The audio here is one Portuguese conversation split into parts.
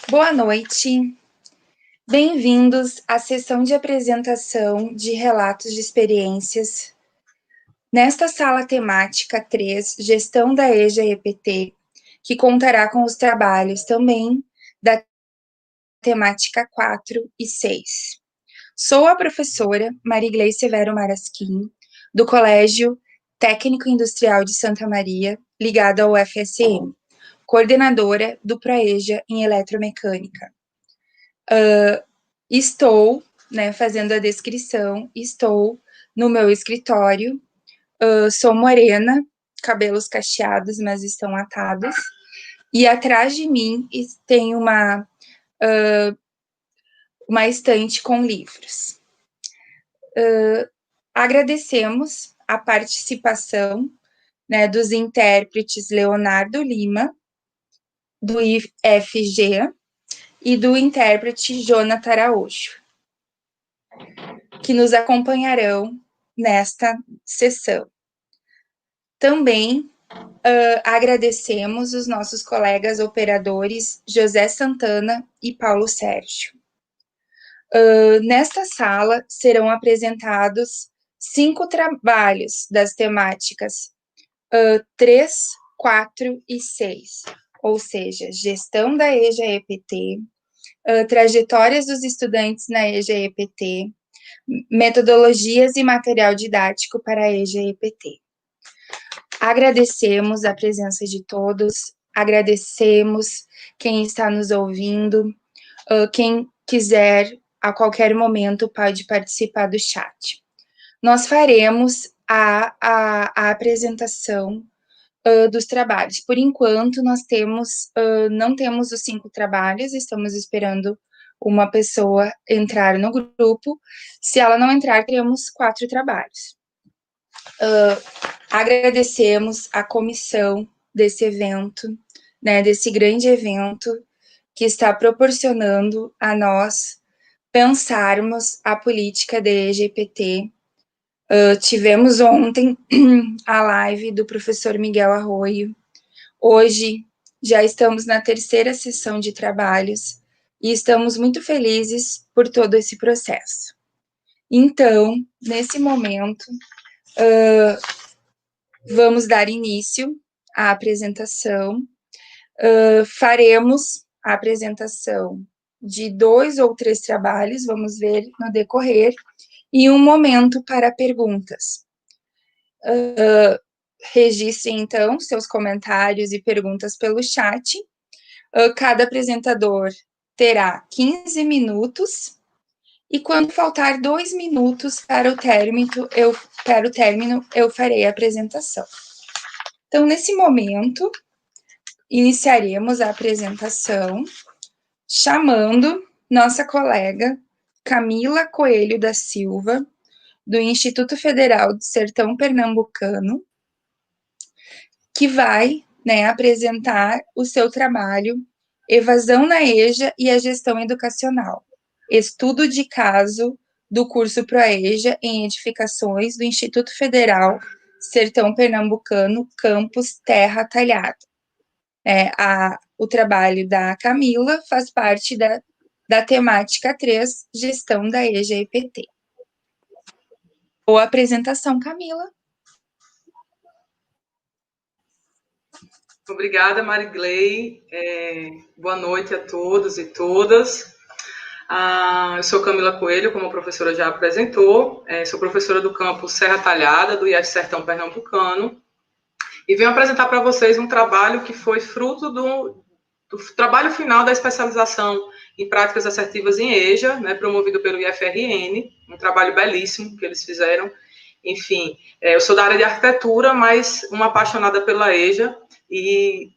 Boa noite. Bem-vindos à sessão de apresentação de relatos de experiências. Nesta sala temática 3, Gestão da EJA-EPT, que contará com os trabalhos também da temática 4 e 6. Sou a professora Marigley Severo Marasquim, do Colégio Técnico Industrial de Santa Maria, ligado ao UFSM, coordenadora do ProEJA em Eletromecânica. Estou, fazendo a descrição, estou no meu escritório, sou morena, cabelos cacheados, mas estão atados, e atrás de mim tem uma estante com livros. Agradecemos a participação dos intérpretes Leonardo Lima, do IFG, e do intérprete Jonathan Araújo, que nos acompanharão nesta sessão. Também agradecemos os nossos colegas operadores José Santana e Paulo Sérgio. Nesta sala serão apresentados 5 trabalhos das temáticas 3, 4 e 6, ou seja, gestão da EJA-EPT, trajetórias dos estudantes na EJA-EPT, metodologias e material didático para a EJA-EPT. Agradecemos a presença de todos, agradecemos quem está nos ouvindo, quem quiser, a qualquer momento, pode participar do chat. Nós faremos a apresentação dos trabalhos. Por enquanto, nós não temos os 5 trabalhos, estamos esperando uma pessoa entrar no grupo. Se ela não entrar, teremos 4 trabalhos. Agradecemos a comissão desse evento, desse grande evento, que está proporcionando a nós pensarmos a política da EJA-EPT. Tivemos ontem a live do professor Miguel Arroio. Hoje já estamos na 3ª sessão de trabalhos e estamos muito felizes por todo esse processo. Então, nesse momento, vamos dar início à apresentação. Faremos a apresentação de 2 ou 3 trabalhos, vamos ver no decorrer, e um momento para perguntas. Registrem, então, seus comentários e perguntas pelo chat. Cada apresentador terá 15 minutos, e quando faltar 2 minutos para o término, eu farei a apresentação. Então, nesse momento, iniciaremos a apresentação chamando nossa colega Camila Coelho da Silva, do Instituto Federal do Sertão Pernambucano, que vai apresentar o seu trabalho Evasão na EJA e a Gestão Educacional, estudo de caso do curso ProEJA em edificações do Instituto Federal Sertão Pernambucano, campus Terra Talhada. O trabalho da Camila faz parte da temática 3, Gestão da EJA-EPT. Boa apresentação, Camila. Obrigada, Marigley. Boa noite a todos e todas. Eu sou Camila Coelho, como a professora já apresentou. Sou professora do campus Serra Talhada, do IF Sertão Pernambucano. E venho apresentar para vocês um trabalho que foi fruto do trabalho final da especialização em práticas assertivas em EJA, promovido pelo IFRN, um trabalho belíssimo que eles fizeram. Enfim, eu sou da área de arquitetura, mas uma apaixonada pela EJA, e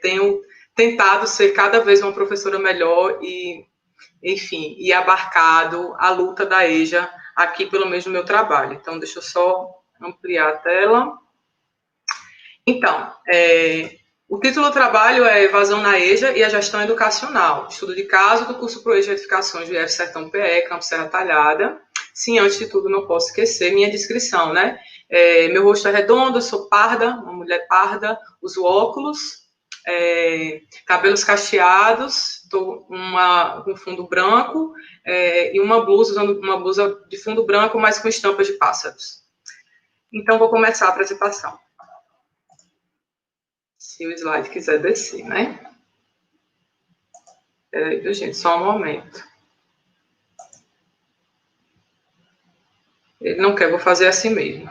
tenho tentado ser cada vez uma professora melhor e, enfim, e abarcado a luta da EJA aqui, pelo menos no meu trabalho. Então, deixa eu só ampliar a tela. Então, o título do trabalho é Evasão na EJA e a Gestão Educacional, estudo de caso do curso ProEJA Edificações do IF Sertão PE, Campus Serra Talhada. Sim, antes de tudo, não posso esquecer minha descrição, meu rosto é redondo, eu sou parda, uma mulher parda, uso óculos, cabelos cacheados, com fundo branco, e usando uma blusa de fundo branco, mas com estampas de pássaros. Então, vou começar a apresentação. Se o slide quiser descer, né? Peraí, viu, gente? Só um momento. Ele não quer, vou fazer assim mesmo.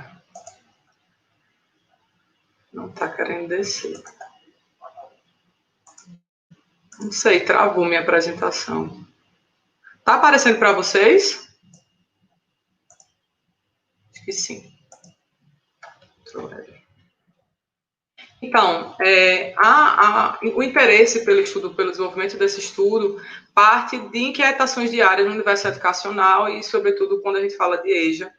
Não está querendo descer. Não sei, travou minha apresentação. Tá aparecendo para vocês? Acho que sim. Então, o interesse pelo estudo, pelo desenvolvimento desse estudo, parte de inquietações diárias no universo educacional e, sobretudo, quando a gente fala de EJA,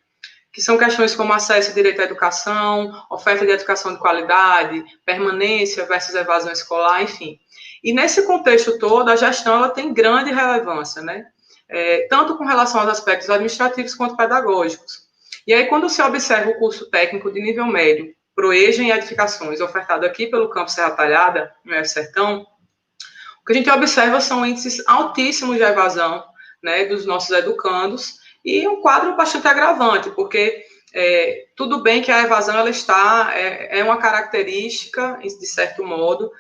que são questões como acesso e direito à educação, oferta de educação de qualidade, permanência versus evasão escolar, enfim. E nesse contexto todo, a gestão ela tem grande relevância, né? Tanto com relação aos aspectos administrativos quanto pedagógicos. E aí, quando se observa o curso técnico de nível médio, ProEJA em edificações, ofertado aqui pelo campus Serra Talhada, no F Sertão, o que a gente observa são índices altíssimos de evasão, né, dos nossos educandos, e um quadro bastante agravante, porque tudo bem que a evasão ela é uma característica, de certo modo,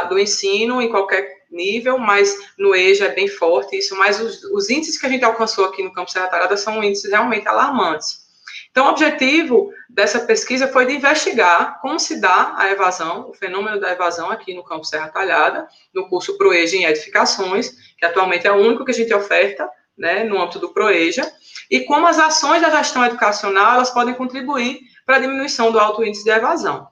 do ensino em qualquer nível, mas no EJA é bem forte isso, mas os índices que a gente alcançou aqui no campus Serra Talhada são índices realmente alarmantes. Então, o objetivo dessa pesquisa foi de investigar como se dá a evasão, o fenômeno da evasão aqui no campus Serra Talhada, no curso ProEJA em edificações, que atualmente é o único que a gente oferta, né, no âmbito do ProEJA, e como as ações da gestão educacional elas podem contribuir para a diminuição do alto índice de evasão.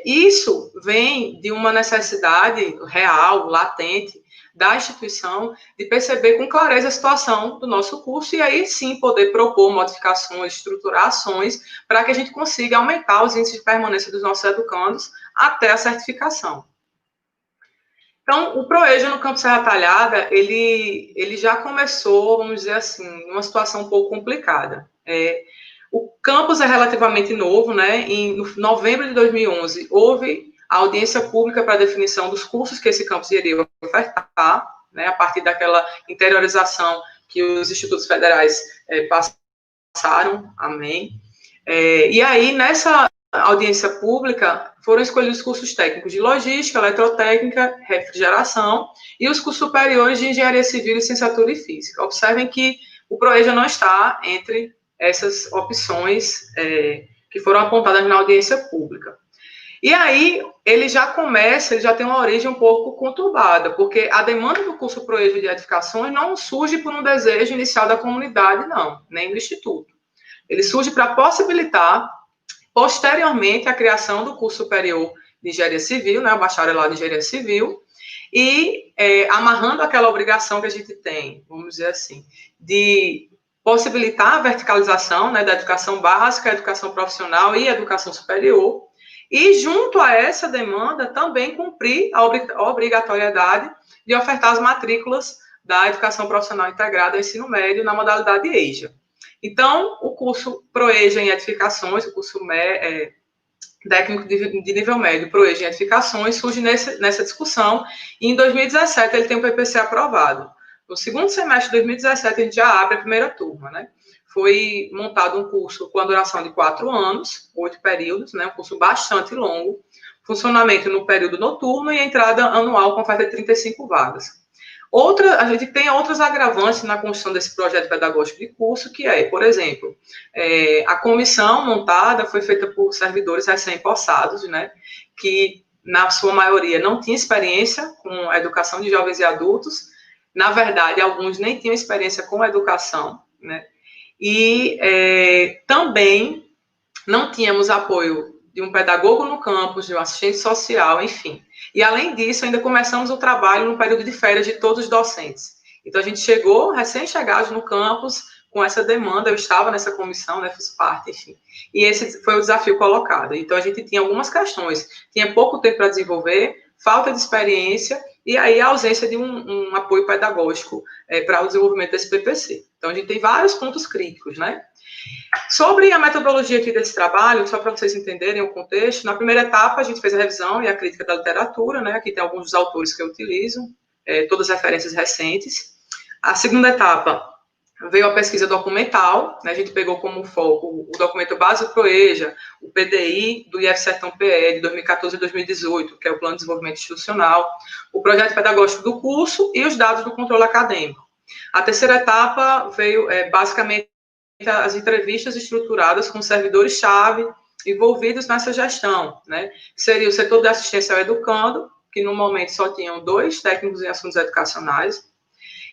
Isso vem de uma necessidade real, latente, da instituição de perceber com clareza a situação do nosso curso e aí sim poder propor modificações, estruturar ações para que a gente consiga aumentar os índices de permanência dos nossos educandos até a certificação. Então, o ProEJA no campus Serra Talhada, ele já começou, vamos dizer assim, uma situação um pouco complicada. O campus é relativamente novo, né? Em novembro de 2011, houve a audiência pública para a definição dos cursos que esse campus iria ofertar, né? A partir daquela interiorização que os institutos federais passaram, amém. E aí, nessa audiência pública, foram escolhidos cursos técnicos de logística, eletrotécnica, refrigeração e os cursos superiores de engenharia civil, licenciatura e física. Observem que o ProEJA não está entre essas opções que foram apontadas na audiência pública. E aí, ele já tem uma origem um pouco conturbada, porque a demanda do curso ProEJA de edificações não surge por um desejo inicial da comunidade, não, nem do Instituto. Ele surge para possibilitar, posteriormente, a criação do curso superior de engenharia civil, né, o bacharelado de engenharia civil, e amarrando aquela obrigação que a gente tem, vamos dizer assim, de possibilitar a verticalização, né, da educação básica, educação profissional e educação superior, e junto a essa demanda também cumprir a obrigatoriedade de ofertar as matrículas da educação profissional integrada ao ensino médio na modalidade EJA. Então, o curso ProEJA em edificações, o curso técnico de nível médio, ProEJA em edificações, surge nessa discussão, e em 2017 ele tem o PPC aprovado. No segundo semestre de 2017, a gente já abre a primeira turma, né? Foi montado um curso com a duração de 4 anos, 8 períodos, né? Um curso bastante longo, funcionamento no período noturno e entrada anual com oferta de 35 vagas. A gente tem outros agravantes na construção desse projeto pedagógico de curso, que é, por exemplo, a comissão montada foi feita por servidores recém-possados, né? Que, na sua maioria, não tinha experiência com a educação de jovens e adultos. Na verdade, alguns nem tinham experiência com a educação, né? E também não tínhamos apoio de um pedagogo no campus, de um assistente social, enfim. E, além disso, ainda começamos o trabalho no período de férias de todos os docentes. Então, a gente chegou, recém-chegados no campus, com essa demanda, eu estava nessa comissão, né, fiz parte, enfim. E esse foi o desafio colocado. Então, a gente tinha algumas questões. Tinha pouco tempo para desenvolver, falta de experiência e aí a ausência de um apoio pedagógico para o desenvolvimento desse PPC. Então, a gente tem vários pontos críticos, né? Sobre a metodologia aqui desse trabalho, só para vocês entenderem o contexto, na primeira etapa a gente fez a revisão e a crítica da literatura, né? Aqui tem alguns dos autores que eu utilizo, todas as referências recentes. A segunda etapa veio a pesquisa documental, né? A gente pegou como foco o documento base do PROEJA, o PDI do IF Sertão PE de 2014 a 2018, que é o Plano de Desenvolvimento Institucional, o projeto pedagógico do curso e os dados do controle acadêmico. A terceira etapa veio, basicamente, as entrevistas estruturadas com servidores-chave envolvidos nessa gestão, né? Seria o setor de assistência ao educando, que no momento só tinham 2 técnicos em assuntos educacionais,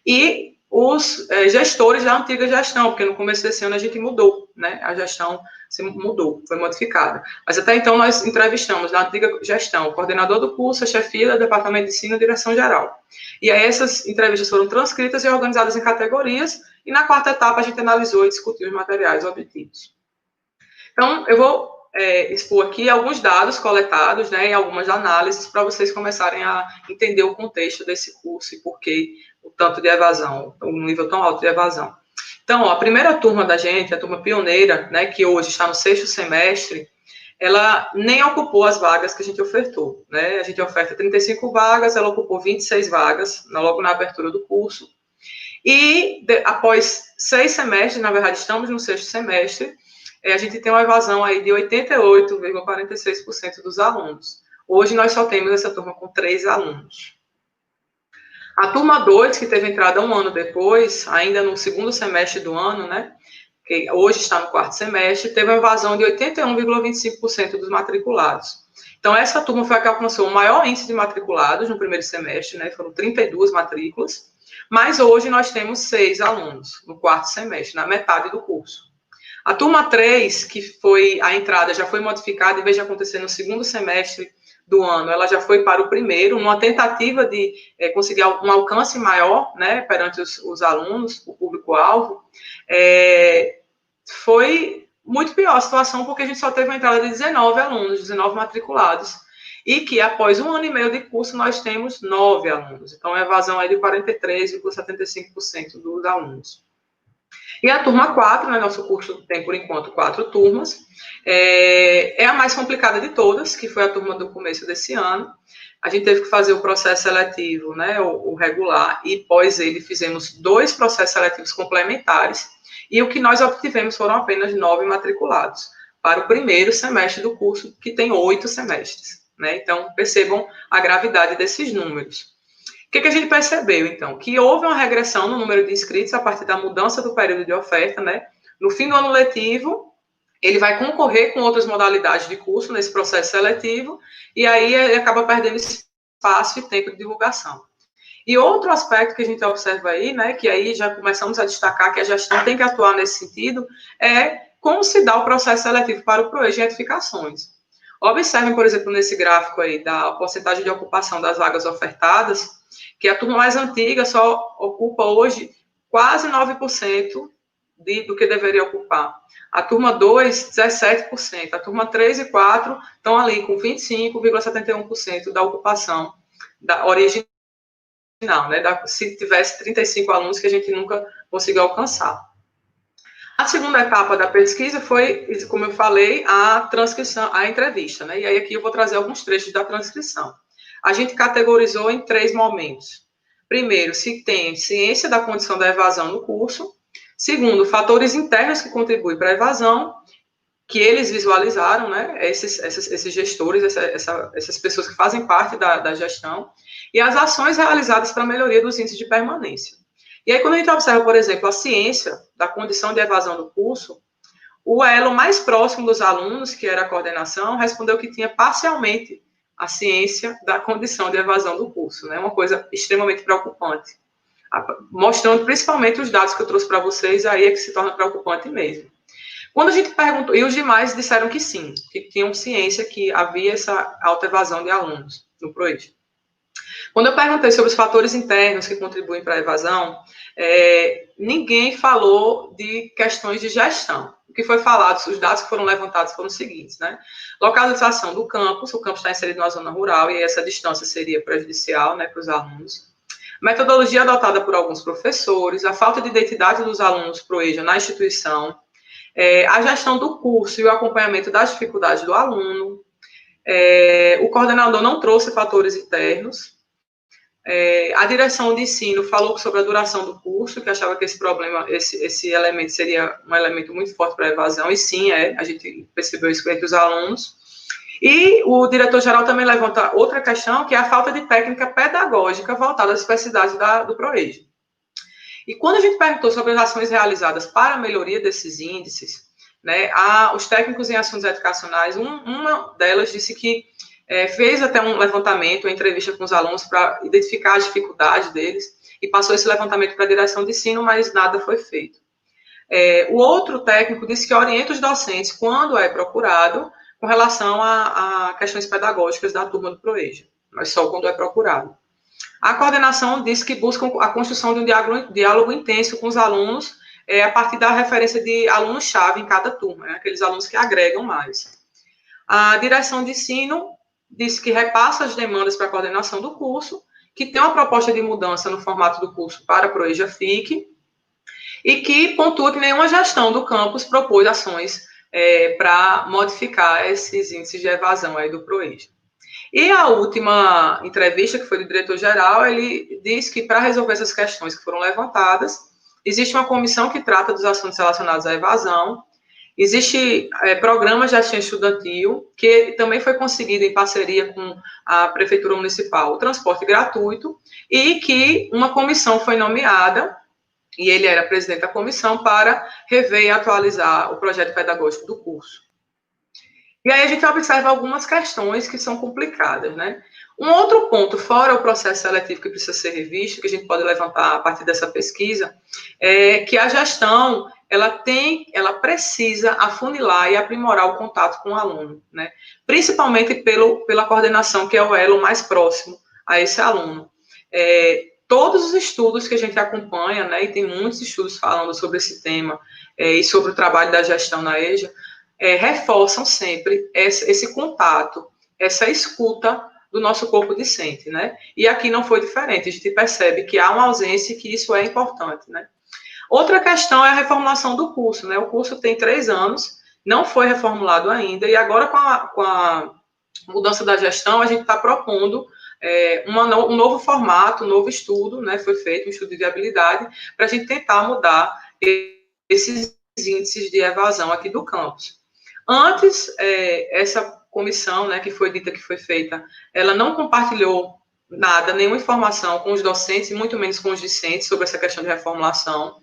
e os gestores da antiga gestão, porque no começo desse ano a gente mudou, né? A gestão se mudou, foi modificada. Mas até então nós entrevistamos na antiga gestão o coordenador do curso, a chefia do departamento de ensino e direção geral. E aí essas entrevistas foram transcritas e organizadas em categorias, e na quarta etapa a gente analisou e discutiu os materiais obtidos. Então, eu vou expor aqui alguns dados coletados, né, e algumas análises para vocês começarem a entender o contexto desse curso e por que o tanto de evasão, o nível tão alto de evasão. Então, ó, a primeira turma da gente, a turma pioneira, né, que hoje está no 6º semestre, ela nem ocupou as vagas que a gente ofertou, né? A gente oferta 35 vagas, ela ocupou 26 vagas, logo na abertura do curso. E após 6 semestres, na verdade estamos no 6º semestre, a gente tem uma evasão aí de 88,46% dos alunos. Hoje nós só temos essa turma com 3 alunos. A turma 2, que teve entrada um ano depois, ainda no 2º semestre do ano, né, que hoje está no 4º semestre, teve uma evasão de 81,25% dos matriculados. Então, essa turma foi a que alcançou o maior índice de matriculados no primeiro semestre, né, foram 32 matrículas, mas hoje nós temos 6 alunos no 4º semestre, na metade do curso. A turma 3, que foi a entrada, já foi modificada, em vez de acontecer no 2º semestre do ano, ela já foi para o 1º, numa tentativa de conseguir um alcance maior, né, perante os alunos, o público-alvo. Foi muito pior a situação, porque a gente só teve uma entrada de 19 alunos, 19 matriculados, e que após 1 ano e meio de curso nós temos 9 alunos. Então, a evasão é de 43,75% dos alunos. E a turma 4, né, nosso curso tem, por enquanto, 4 turmas, é a mais complicada de todas, que foi a turma do começo desse ano. A gente teve que fazer o processo seletivo, né, o regular, e após ele fizemos 2 processos seletivos complementares, e o que nós obtivemos foram apenas 9 matriculados, para o primeiro semestre do curso, que tem 8 semestres, né? Então, percebam a gravidade desses números. O que a gente percebeu, então? Que houve uma regressão no número de inscritos a partir da mudança do período de oferta, né? No fim do ano letivo, ele vai concorrer com outras modalidades de curso nesse processo seletivo, e aí ele acaba perdendo espaço e tempo de divulgação. E outro aspecto que a gente observa aí, né, que aí já começamos a destacar que a gestão tem que atuar nesse sentido, é como se dá o processo seletivo para o PROEJA em edificações. Observem, por exemplo, nesse gráfico aí, da porcentagem de ocupação das vagas ofertadas, que a turma mais antiga só ocupa hoje quase 9% do que deveria ocupar. A turma 2, 17%. A turma 3 e 4 estão ali com 25,71% da ocupação da original, né? Se tivesse 35 alunos que a gente nunca conseguiu alcançar. A segunda etapa da pesquisa foi, como eu falei, a transcrição, a entrevista, né? E aí aqui eu vou trazer alguns trechos da transcrição. A gente categorizou em 3 momentos. Primeiro, se tem ciência da condição da evasão no curso. Segundo, fatores internos que contribuem para a evasão, que eles visualizaram, né? Esses gestores, essas pessoas que fazem parte da gestão, e as ações realizadas para a melhoria dos índices de permanência. E aí, quando a gente observa, por exemplo, a ciência da condição de evasão do curso, o elo mais próximo dos alunos, que era a coordenação, respondeu que tinha parcialmente a ciência da condição de evasão do curso, né? Uma coisa extremamente preocupante. Mostrando principalmente os dados que eu trouxe para vocês, aí é que se torna preocupante mesmo. Quando a gente perguntou, e os demais disseram que sim, que tinham ciência que havia essa alta evasão de alunos no PROEJA. Quando eu perguntei sobre os fatores internos que contribuem para a evasão, ninguém falou de questões de gestão, o que foi falado, os dados que foram levantados foram os seguintes, né? Localização do campus, o campus está inserido na zona rural e essa distância seria prejudicial, né, para os alunos. Metodologia adotada por alguns professores, a falta de identidade dos alunos ProEja na instituição, a gestão do curso e o acompanhamento das dificuldades do aluno, o coordenador não trouxe fatores internos, a direção de ensino falou sobre a duração do curso, que achava que esse problema, esse elemento seria um elemento muito forte para a evasão, e sim, a gente percebeu isso entre os alunos. E o diretor-geral também levanta outra questão, que é a falta de técnica pedagógica voltada às especificidades do ProEja. E quando a gente perguntou sobre as ações realizadas para a melhoria desses índices, né, os técnicos em ações educacionais, uma delas disse que fez até um levantamento, uma entrevista com os alunos para identificar as dificuldades deles e passou esse levantamento para a direção de ensino, mas nada foi feito. O outro técnico disse que orienta os docentes quando é procurado com relação a questões pedagógicas da turma do ProEja, mas só quando é procurado. A coordenação disse que busca a construção de um diálogo intenso com os alunos a partir da referência de alunos-chave em cada turma, né, aqueles alunos que agregam mais. A direção de ensino disse que repassa as demandas para a coordenação do curso, que tem uma proposta de mudança no formato do curso para a ProEja FIC, e que pontua que nenhuma gestão do campus propôs ações para modificar esses índices de evasão aí do ProEja. E a última entrevista, que foi do diretor-geral, ele diz que para resolver essas questões que foram levantadas, existe uma comissão que trata dos assuntos relacionados à evasão, existe programa de assistência estudantil, que também foi conseguido em parceria com a Prefeitura Municipal, o transporte gratuito, e que uma comissão foi nomeada, e ele era presidente da comissão, para rever e atualizar o projeto pedagógico do curso. E aí a gente observa algumas questões que são complicadas, né? Um outro ponto, fora o processo seletivo que precisa ser revisto, que a gente pode levantar a partir dessa pesquisa, é que a gestão, ela precisa afunilar e aprimorar o contato com o aluno, né? Principalmente pela coordenação, que é o elo mais próximo a esse aluno. Todos os estudos que a gente acompanha, né, e tem muitos estudos falando sobre esse tema, e sobre o trabalho da gestão na EJA, reforçam sempre esse contato, essa escuta do nosso corpo docente, né? E aqui não foi diferente, a gente percebe que há uma ausência e que isso é importante, né? Outra questão é a reformulação do curso, né? O curso tem 3 anos, não foi reformulado ainda, e agora com a mudança da gestão, a gente está propondo um novo formato, um novo estudo, né? Foi feito um estudo de viabilidade para a gente tentar mudar esses índices de evasão aqui do campus. Antes, essa comissão, né, que foi dita que foi feita, ela não compartilhou nada, nenhuma informação com os docentes, e muito menos com os discentes sobre essa questão de reformulação.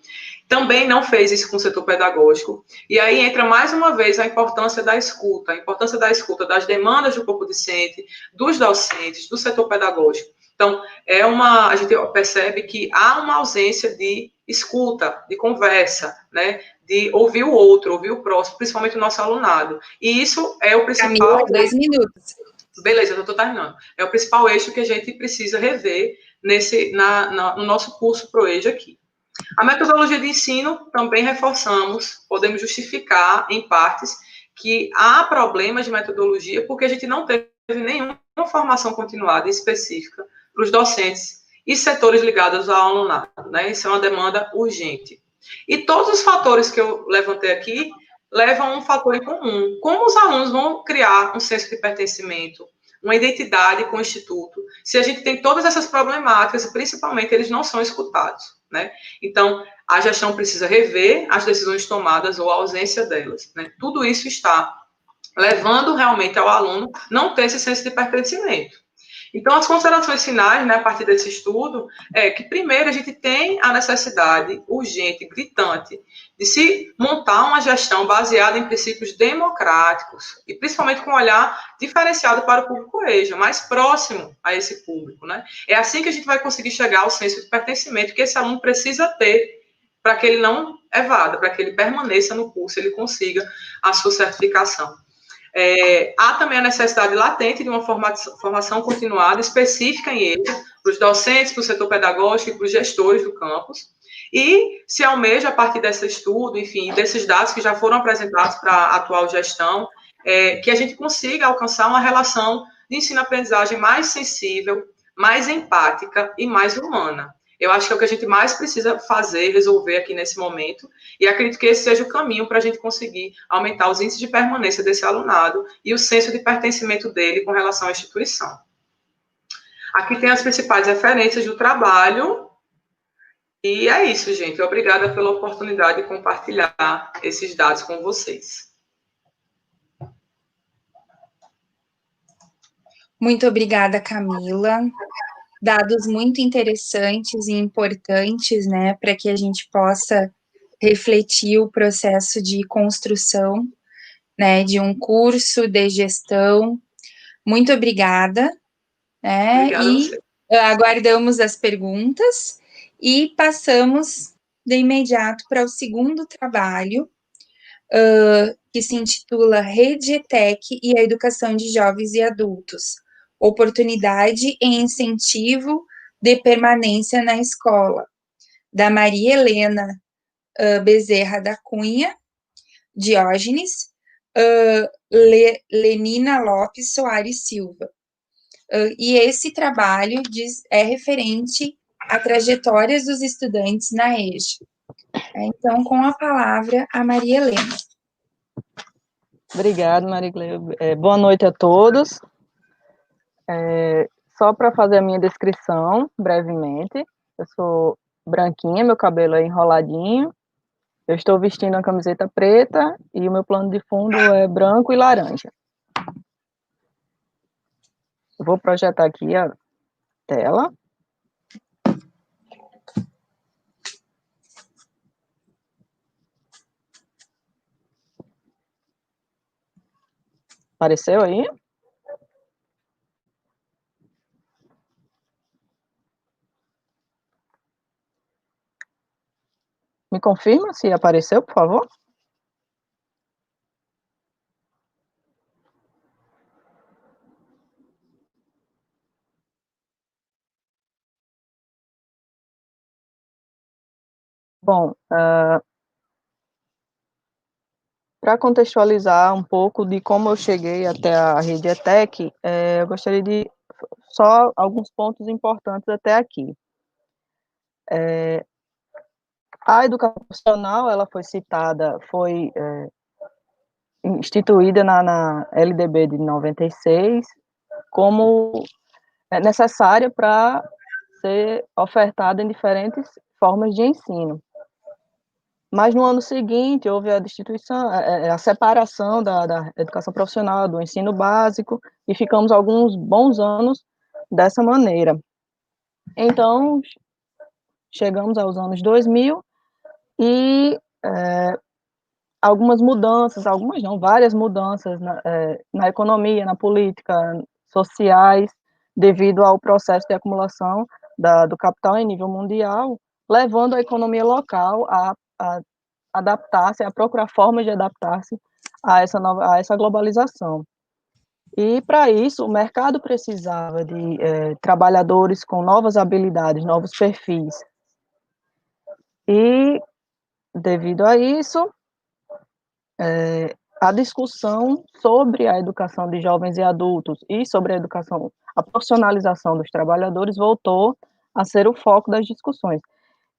Também não fez isso com o setor pedagógico. E aí entra mais uma vez a importância da escuta das demandas do corpo docente, dos docentes, do setor pedagógico. Então, a gente percebe que há uma ausência de escuta, de conversa, né, de ouvir o outro, ouvir o próximo, principalmente o nosso alunado. E isso é o principal... Camila, 2 minutos. Beleza, eu estou terminando. É o principal eixo que a gente precisa rever no nosso curso ProEja aqui. A metodologia de ensino também reforçamos, podemos justificar, em partes, que há problemas de metodologia porque a gente não teve nenhuma formação continuada específica para os docentes e setores ligados ao alunado, né? Isso é uma demanda urgente. E todos os fatores que eu levantei aqui levam a um fator em comum. Como os alunos vão criar um senso de pertencimento, uma identidade com o Instituto, se a gente tem todas essas problemáticas, e principalmente eles não são escutados, né? Então, a gestão precisa rever as decisões tomadas ou a ausência delas, né? Tudo isso está levando realmente ao aluno não ter esse senso de pertencimento. Então, as considerações finais, né, a partir desse estudo, é que, primeiro, a gente tem a necessidade urgente, gritante, de se montar uma gestão baseada em princípios democráticos, e principalmente com um olhar diferenciado para o público EJA, mais próximo a esse público, né? É assim que a gente vai conseguir chegar ao senso de pertencimento que esse aluno precisa ter para que ele não evada, para que ele permaneça no curso, ele consiga a sua certificação. Há também a necessidade latente de uma formação continuada específica em ele, para os docentes, para o setor pedagógico e para os gestores do campus. E se almeja, a partir desse estudo, enfim, desses dados que já foram apresentados para a atual gestão, que a gente consiga alcançar uma relação de ensino-aprendizagem mais sensível, mais empática e mais humana. Eu acho que é o que a gente mais precisa fazer, resolver aqui nesse momento, e acredito que esse seja o caminho para a gente conseguir aumentar os índices de permanência desse alunado e o senso de pertencimento dele com relação à instituição. Aqui tem as principais referências do trabalho, e é isso, gente. Obrigada pela oportunidade de compartilhar esses dados com vocês. Muito obrigada, Camila. Dados muito interessantes e importantes, né, para que a gente possa refletir o processo de construção, né, de um curso de gestão. Muito obrigada, né, Obrigada a e você. aguardamos as perguntas e passamos de imediato para o segundo trabalho, que se intitula Rede ETEC e a Educação de Jovens e Adultos, Oportunidade e Incentivo de Permanência na Escola, da Maria Helena Bezerra da Cunha, Diógenes, Lenina Lopes Soares Silva. E esse trabalho é referente a trajetórias dos estudantes na EJA. Então, com a palavra, a Maria Helena. Obrigada, Maria Cleia. Boa noite a todos. Só para fazer a minha descrição, brevemente, eu sou branquinha, meu cabelo é enroladinho, eu estou vestindo uma camiseta preta e o meu plano de fundo é branco e laranja. Eu vou projetar aqui a tela. Apareceu aí? Me confirma se apareceu, por favor. Bom, para contextualizar um pouco de como eu cheguei até a Rede ETEC, eu gostaria de só alguns pontos importantes até aqui. A educação profissional, ela foi citada, foi instituída na LDB de 96 como necessária para ser ofertada em diferentes formas de ensino. Mas no ano seguinte houve a destituição, a separação da educação profissional, do ensino básico, e ficamos alguns bons anos dessa maneira. Então, chegamos aos anos 2000 e algumas mudanças, algumas não, várias mudanças na economia, na política, sociais, devido ao processo de acumulação do capital em nível mundial, levando a economia local a adaptar-se, a procurar formas de adaptar-se a essa globalização. E, para isso, o mercado precisava de trabalhadores com novas habilidades, novos perfis. E, devido a isso, a discussão sobre a educação de jovens e adultos e sobre a profissionalização dos trabalhadores voltou a ser o foco das discussões.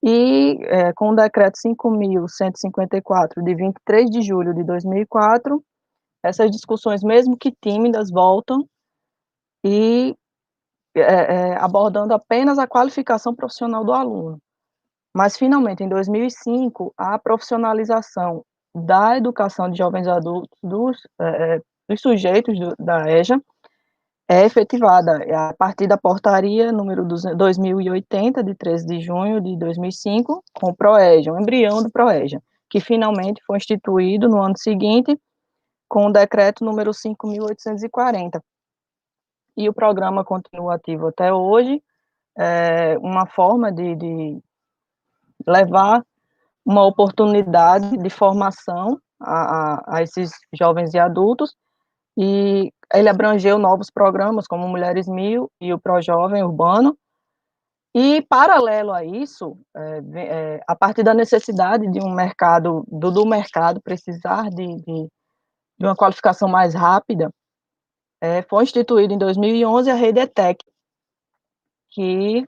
E com o decreto 5.154, de 23 de julho de 2004, essas discussões, mesmo que tímidas, voltam e abordando apenas a qualificação profissional do aluno. Mas, finalmente, em 2005, a profissionalização da educação de jovens adultos, dos sujeitos da EJA, é efetivada a partir da portaria número 2080, de 13 de junho de 2005, com o PROEJA, o embrião do PROEJA, que finalmente foi instituído no ano seguinte com o decreto número 5.840. E o programa continua ativo até hoje, uma forma de levar uma oportunidade de formação a esses jovens e adultos, e ele abrangeu novos programas, como Mulheres 1000 e o ProJovem Urbano, E, paralelo a isso, a partir da necessidade de um mercado, do mercado precisar de uma qualificação mais rápida, foi instituída em 2011 a Rede ETEC, que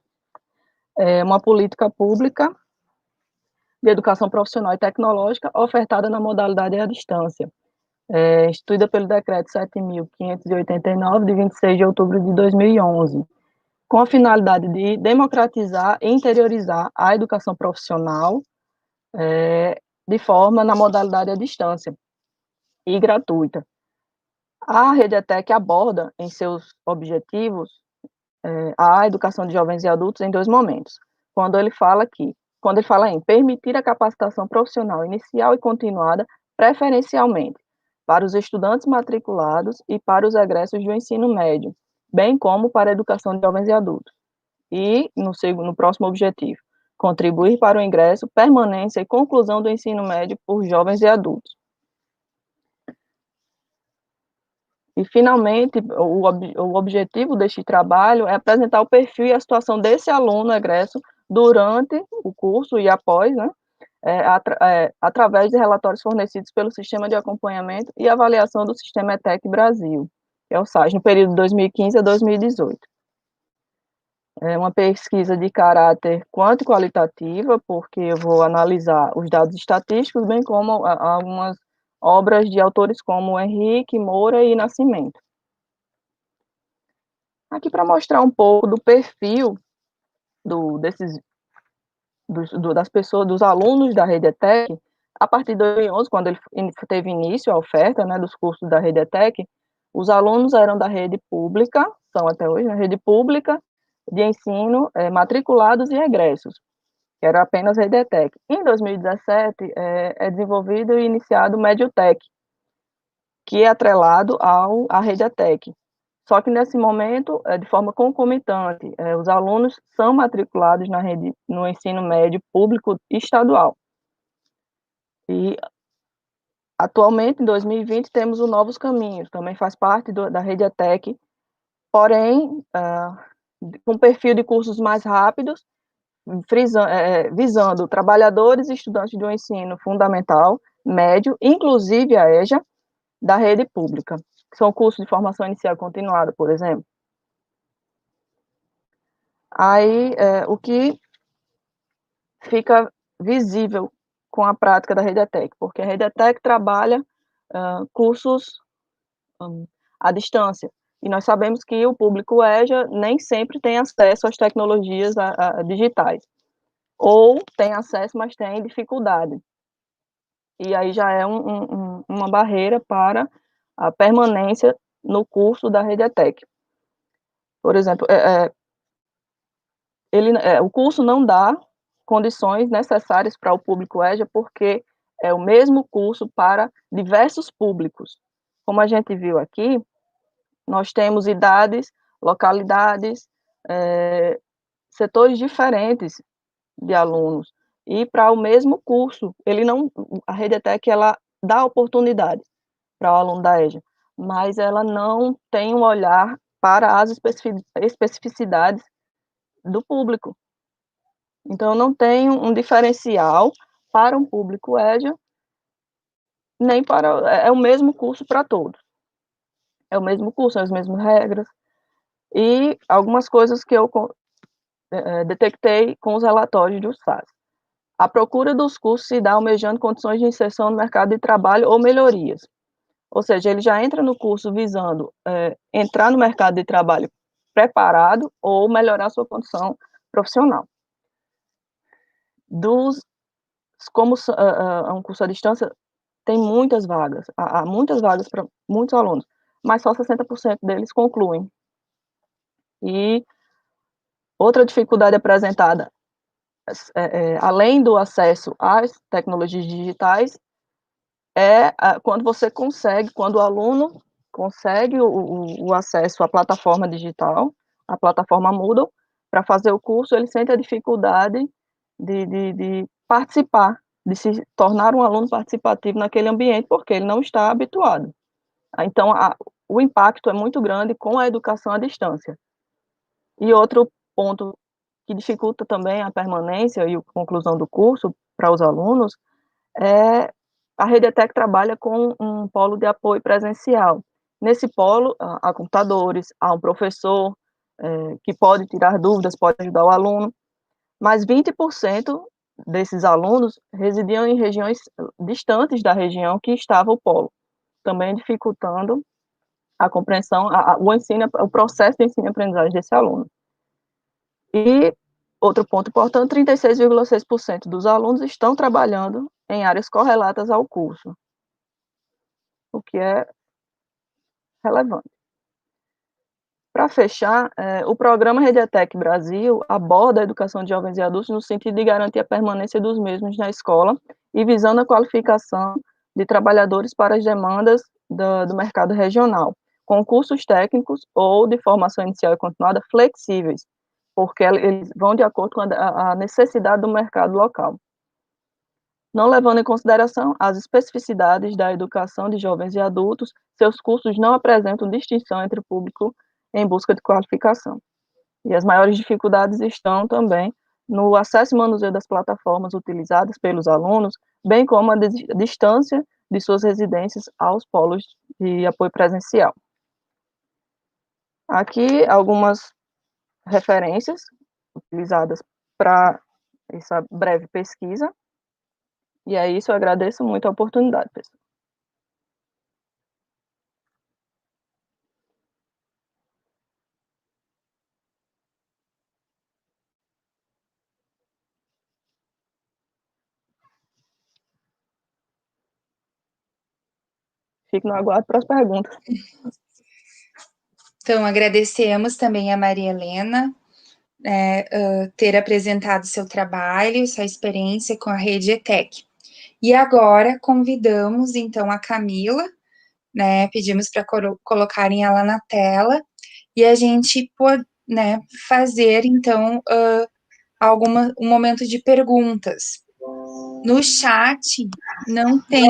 é uma política pública de educação profissional e tecnológica ofertada na modalidade à distância, instituída pelo Decreto 7.589, de 26 de outubro de 2011, com a finalidade de democratizar e interiorizar a educação profissional de forma na modalidade à distância e gratuita. A Rede ETEC aborda em seus objetivos a educação de jovens e adultos em dois momentos. Quando ele fala em permitir a capacitação profissional inicial e continuada, preferencialmente para os estudantes matriculados e para os egressos do ensino médio, bem como para a educação de jovens e adultos. E, no próximo objetivo, contribuir para o ingresso, permanência e conclusão do ensino médio por jovens e adultos. E, finalmente, o objetivo deste trabalho é apresentar o perfil e a situação desse aluno egresso durante o curso e após, né, através de relatórios fornecidos pelo Sistema de Acompanhamento e Avaliação do Sistema ETEC Brasil, que é o SAS, no período de 2015 a 2018. É uma pesquisa de caráter quanto qualitativa, porque eu vou analisar os dados estatísticos, bem como algumas obras de autores como Henrique, Moura e Nascimento. Aqui para mostrar um pouco do perfil das pessoas, dos alunos da Rede ETEC, a partir de 2011, quando ele teve início a oferta, né, dos cursos da Rede ETEC, os alunos eram da rede pública, são até hoje, na rede pública de ensino, matriculados e egressos, que era apenas Rede ETEC. Em 2017, é desenvolvido e iniciado o Mediotec, que é atrelado à Rede ETEC. Só que nesse momento, de forma concomitante, os alunos são matriculados no ensino médio público estadual. E, atualmente, em 2020, temos o Novos Caminhos, também faz parte da Rede ETEC, porém, com perfil de cursos mais rápidos, visando trabalhadores e estudantes do ensino fundamental, médio, inclusive a EJA, da rede pública. São cursos de formação inicial continuada, por exemplo. Aí, o que fica visível com a prática da Rede ETEC, porque a Rede ETEC trabalha cursos à distância, e nós sabemos que o público EJA nem sempre tem acesso às tecnologias digitais, ou tem acesso, mas tem dificuldade. E aí já é uma barreira para a permanência no curso da Rede ETEC. Por exemplo, o curso não dá condições necessárias para o público EJA, porque é o mesmo curso para diversos públicos. Como a gente viu aqui, nós temos idades, localidades, setores diferentes de alunos, e para o mesmo curso, a Rede ETEC, ela dá oportunidade para o aluno da EJA, mas ela não tem um olhar para as especificidades do público. Então, não tem um diferencial para um público EJA, nem para... É o mesmo curso para todos. É o mesmo curso, as mesmas regras, e algumas coisas que eu detectei com os relatórios do SAS. A procura dos cursos se dá almejando condições de inserção no mercado de trabalho ou melhorias. Ou seja, ele já entra no curso visando entrar no mercado de trabalho preparado ou melhorar sua condição profissional. Como um curso à distância, tem muitas vagas, há muitas vagas para muitos alunos, mas só 60% deles concluem. E outra dificuldade apresentada, além do acesso às tecnologias digitais, quando o aluno consegue o acesso à plataforma digital, à plataforma Moodle, para fazer o curso, ele sente a dificuldade de participar, de se tornar um aluno participativo naquele ambiente, porque ele não está habituado. Então, o impacto é muito grande com a educação à distância. E outro ponto que dificulta também a permanência e a conclusão do curso para os alunos, a Rede ETEC trabalha com um polo de apoio presencial. Nesse polo, há computadores, há um professor que pode tirar dúvidas, pode ajudar o aluno, mas 20% desses alunos residiam em regiões distantes da região que estava o polo, também dificultando a compreensão, o processo de ensino e aprendizagem desse aluno. E outro ponto importante, 36,6% dos alunos estão trabalhando em áreas correlatas ao curso, o que é relevante. Para fechar, o programa Rede ETEC Brasil aborda a educação de jovens e adultos no sentido de garantir a permanência dos mesmos na escola e visando a qualificação de trabalhadores para as demandas do mercado regional, com cursos técnicos ou de formação inicial e continuada flexíveis, porque eles vão de acordo com a necessidade do mercado local, não levando em consideração as especificidades da educação de jovens e adultos. Seus cursos não apresentam distinção entre o público em busca de qualificação. E as maiores dificuldades estão também no acesso e manuseio das plataformas utilizadas pelos alunos, bem como a distância de suas residências aos polos de apoio presencial. Aqui algumas referências utilizadas para essa breve pesquisa, e é isso, eu agradeço muito a oportunidade, pessoal. Fico no aguardo para as perguntas. Então, agradecemos também a Maria Helena ter apresentado seu trabalho, sua experiência com a Rede ETEC. E agora convidamos, então, a Camila, né, pedimos para colocarem ela na tela, e a gente pode, né, fazer, então, um momento de perguntas. No chat não tem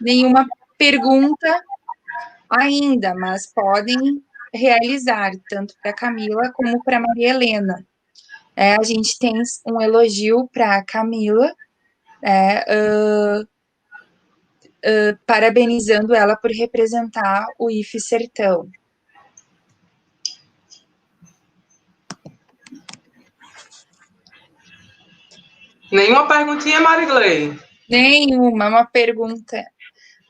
nenhuma pergunta ainda, mas podem realizar, tanto para a Camila como para a Maria Helena. A gente tem um elogio para a Camila, parabenizando ela por representar o IFE Sertão. Nenhuma perguntinha, Marigley? Nenhuma, uma pergunta.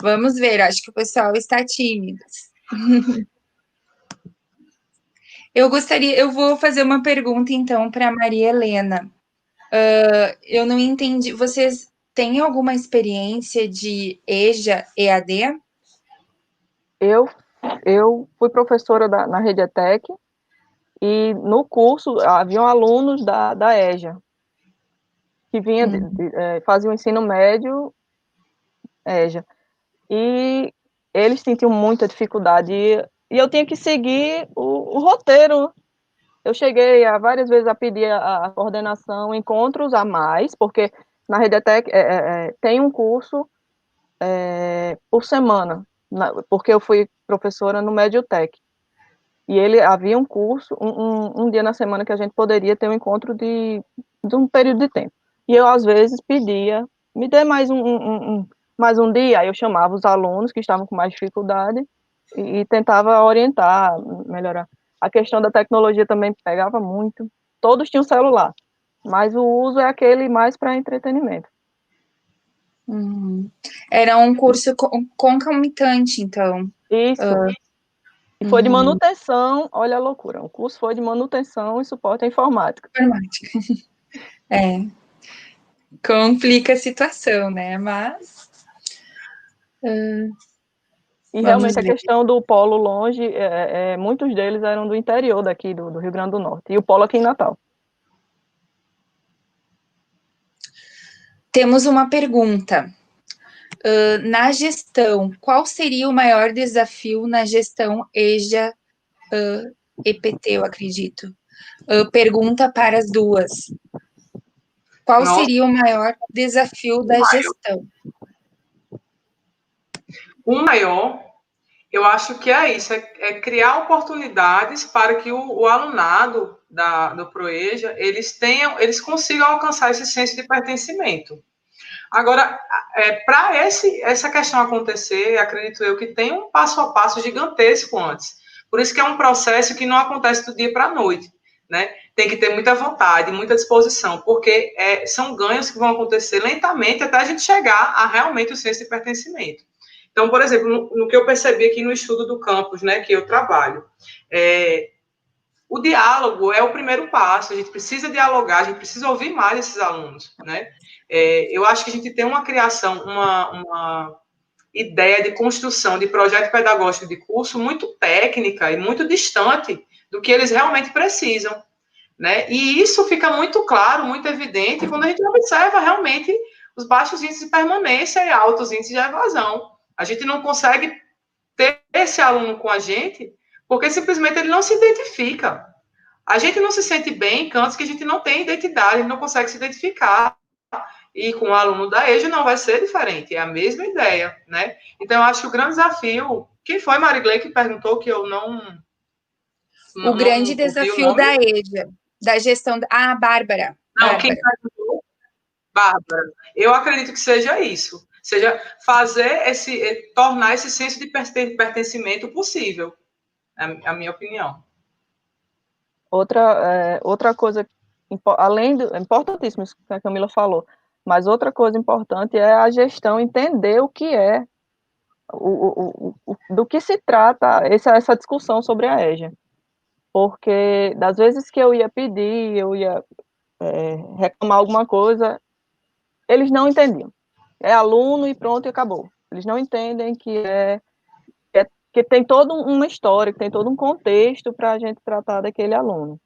Vamos ver, acho que o pessoal está tímido. Eu vou fazer uma pergunta, então, para a Maria Helena. Eu não entendi, vocês têm alguma experiência de EJA, EAD? Eu fui professora na Rede ETEC, e no curso haviam alunos da EJA, que faziam o ensino médio EJA, e eles sentiam muita dificuldade, e eu tinha que seguir o roteiro. Eu cheguei várias vezes a pedir a coordenação encontros a mais, porque na Rede ETEC tem um curso por semana, porque eu fui professora no Mediotec, e havia um curso, um dia na semana que a gente poderia ter um encontro de um período de tempo. E eu, às vezes, pedia, me dê mais um dia, aí eu chamava os alunos que estavam com mais dificuldade e tentava orientar, melhorar. A questão da tecnologia também pegava muito. Todos tinham celular, mas o uso é aquele mais para entretenimento. Era um curso concomitante, então. Isso. E foi de manutenção, olha a loucura, o curso foi de manutenção e suporte à informática. Informática. Complica a situação, né? Mas... E realmente a questão do polo longe, muitos deles eram do interior daqui, do Rio Grande do Norte, e o polo aqui em Natal. Temos uma pergunta. Na gestão, qual seria o maior desafio na gestão EJA EPT, eu acredito? Pergunta para as duas. Qual seria o maior desafio da gestão? O maior, Eu acho que é isso, é criar oportunidades para que o alunado do Proeja, eles consigam alcançar esse senso de pertencimento. Agora, para essa questão acontecer, acredito eu que tem um passo a passo gigantesco antes. Por isso que é um processo que não acontece do dia para a noite, né? Tem que ter muita vontade, muita disposição, porque são ganhos que vão acontecer lentamente até a gente chegar a realmente o senso de pertencimento. Então, por exemplo, no que eu percebi aqui no estudo do campus, né, que eu trabalho, o diálogo é o primeiro passo, a gente precisa dialogar, a gente precisa ouvir mais esses alunos, né? Eu acho que a gente tem uma criação, uma ideia de construção de projeto pedagógico de curso muito técnica e muito distante do que eles realmente precisam, né? E isso fica muito claro, muito evidente quando a gente observa realmente os baixos índices de permanência e altos índices de evasão. A gente não consegue ter esse aluno com a gente porque simplesmente ele não se identifica. A gente não se sente bem em cantos que a gente não tem identidade, a gente não consegue se identificar. E com o aluno da EJA não vai ser diferente, é a mesma ideia, né? Então, eu acho que o grande desafio... Quem foi, Marigley, que perguntou que eu não O grande ouvi o desafio nome? da EJA, da gestão... Ah, Bárbara. Não, quem perguntou? Bárbara. Eu acredito que seja isso. Seja fazer tornar esse senso de pertencimento possível. É a minha opinião. Outra coisa, além do, é importantíssimo isso que a Camila falou, mas outra coisa importante é a gestão entender o que é, do que se trata essa discussão sobre a EJA. Porque das vezes que eu ia pedir, eu ia reclamar alguma coisa, eles não entendiam. É aluno e pronto, e acabou. Eles não entendem que tem toda uma história, que tem todo um contexto para a gente tratar daquele aluno.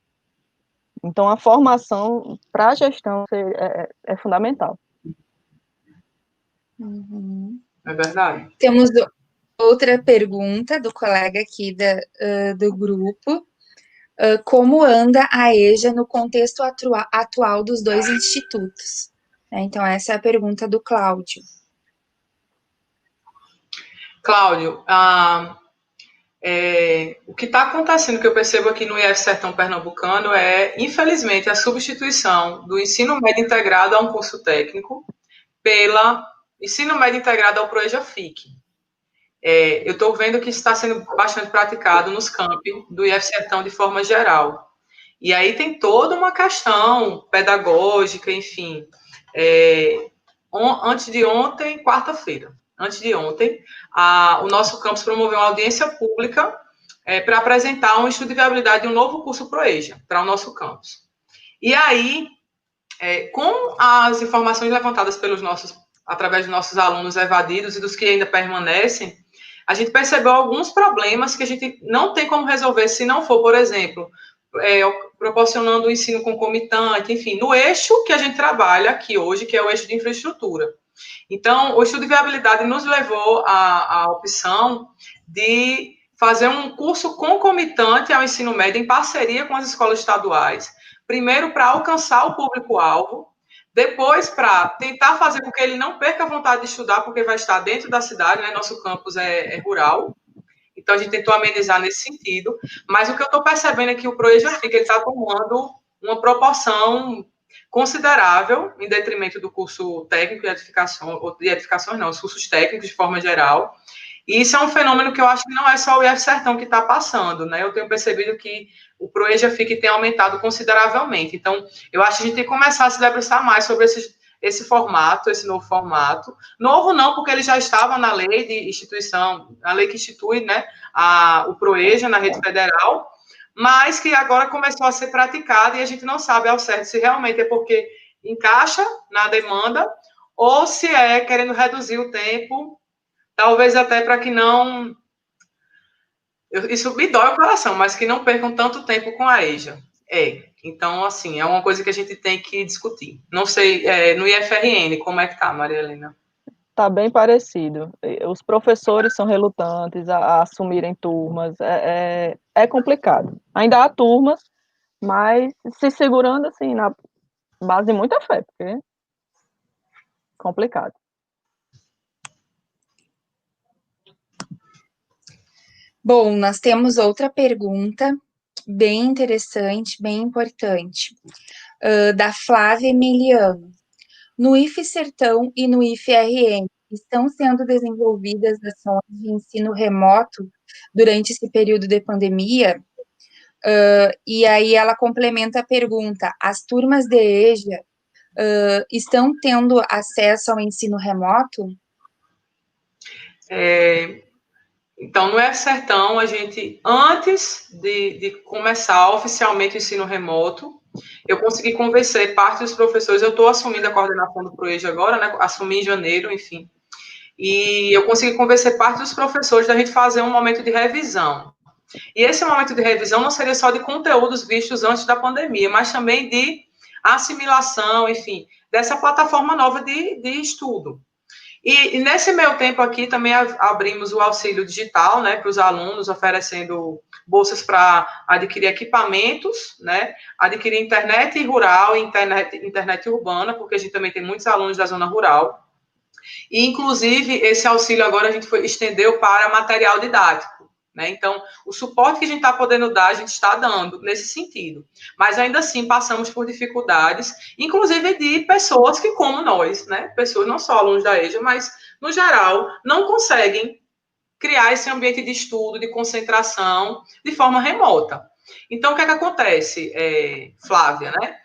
Então, a formação para a gestão é fundamental. Uhum. É verdade. Temos outra pergunta do colega aqui do grupo. Como anda a EJA no contexto atual dos dois institutos? Então, essa é a pergunta do Cláudio. Cláudio, o que está acontecendo, que eu percebo aqui no IF Sertão Pernambucano, infelizmente, a substituição do ensino médio integrado a um curso técnico pela ensino médio integrado ao Proeja FIC. Eu estou vendo que está sendo bastante praticado nos campi do IF Sertão de forma geral. E aí tem toda uma questão pedagógica, enfim. Antes de ontem, quarta-feira, o nosso campus promoveu uma audiência pública para apresentar um estudo de viabilidade de um novo curso Proeja para o nosso campus. E aí, com as informações levantadas através dos nossos alunos evadidos e dos que ainda permanecem, a gente percebeu alguns problemas que a gente não tem como resolver se não for, por exemplo, proporcionando o ensino concomitante, enfim, no eixo que a gente trabalha aqui hoje, que é o eixo de infraestrutura. Então, o estudo de viabilidade nos levou à opção de fazer um curso concomitante ao ensino médio em parceria com as escolas estaduais, primeiro para alcançar o público-alvo, depois para tentar fazer com que ele não perca a vontade de estudar, porque vai estar dentro da cidade, né? Nosso campus é rural, então a gente tentou amenizar nesse sentido, mas o que eu estou percebendo é que o Proeja FIC está tomando uma proporção considerável em detrimento do curso técnico de edificação, ou de edificações não, os cursos técnicos de forma geral. E isso é um fenômeno que eu acho que não é só o IF Sertão que está passando, né? Eu tenho percebido que o Proeja FIC tem aumentado consideravelmente. Então, eu acho que a gente tem que começar a se debruçar mais sobre esse formato, esse novo formato. Novo não, porque ele já estava na lei de instituição, a lei que institui, né, o Proeja na rede federal, mas que agora começou a ser praticado e a gente não sabe ao certo se realmente é porque encaixa na demanda ou se é querendo reduzir o tempo, talvez até para que não... Isso me dói o coração, mas que não percam tanto tempo com a EJA. Então, assim, é uma coisa que a gente tem que discutir. Não sei, no IFRN, como é que tá, Maria Helena? Está bem parecido. Os professores são relutantes a assumirem turmas, é complicado. Ainda há turmas, mas se segurando assim na base de muita fé, porque é complicado. Bom, nós temos outra pergunta bem interessante, bem importante, da Flávia Emiliano. No IF Sertão e no IFRN, estão sendo desenvolvidas ações de ensino remoto durante esse período de pandemia? E aí ela complementa a pergunta: as turmas de EJA estão tendo acesso ao ensino remoto? Então, no IF Sertão, a gente, antes de começar oficialmente o ensino remoto, eu consegui convencer parte dos professores, eu estou assumindo a coordenação do ProEja agora, né, assumi em janeiro, enfim, e eu consegui convencer parte dos professores da gente fazer um momento de revisão. E esse momento de revisão não seria só de conteúdos vistos antes da pandemia, mas também de assimilação, enfim, dessa plataforma nova de estudo. E nesse meio tempo aqui também abrimos o auxílio digital, né, para os alunos, oferecendo bolsas para adquirir equipamentos, né, adquirir internet rural e internet urbana, porque a gente também tem muitos alunos da zona rural. E, inclusive, esse auxílio agora a gente estendeu para material didático. Né? Então, o suporte que a gente está podendo dar, a gente está dando nesse sentido. Mas, ainda assim, passamos por dificuldades, inclusive de pessoas que, como nós, né? Pessoas não só alunos da EJA, mas, no geral, não conseguem criar esse ambiente de estudo, de concentração, de forma remota. Então, o que é que acontece, Flávia, né?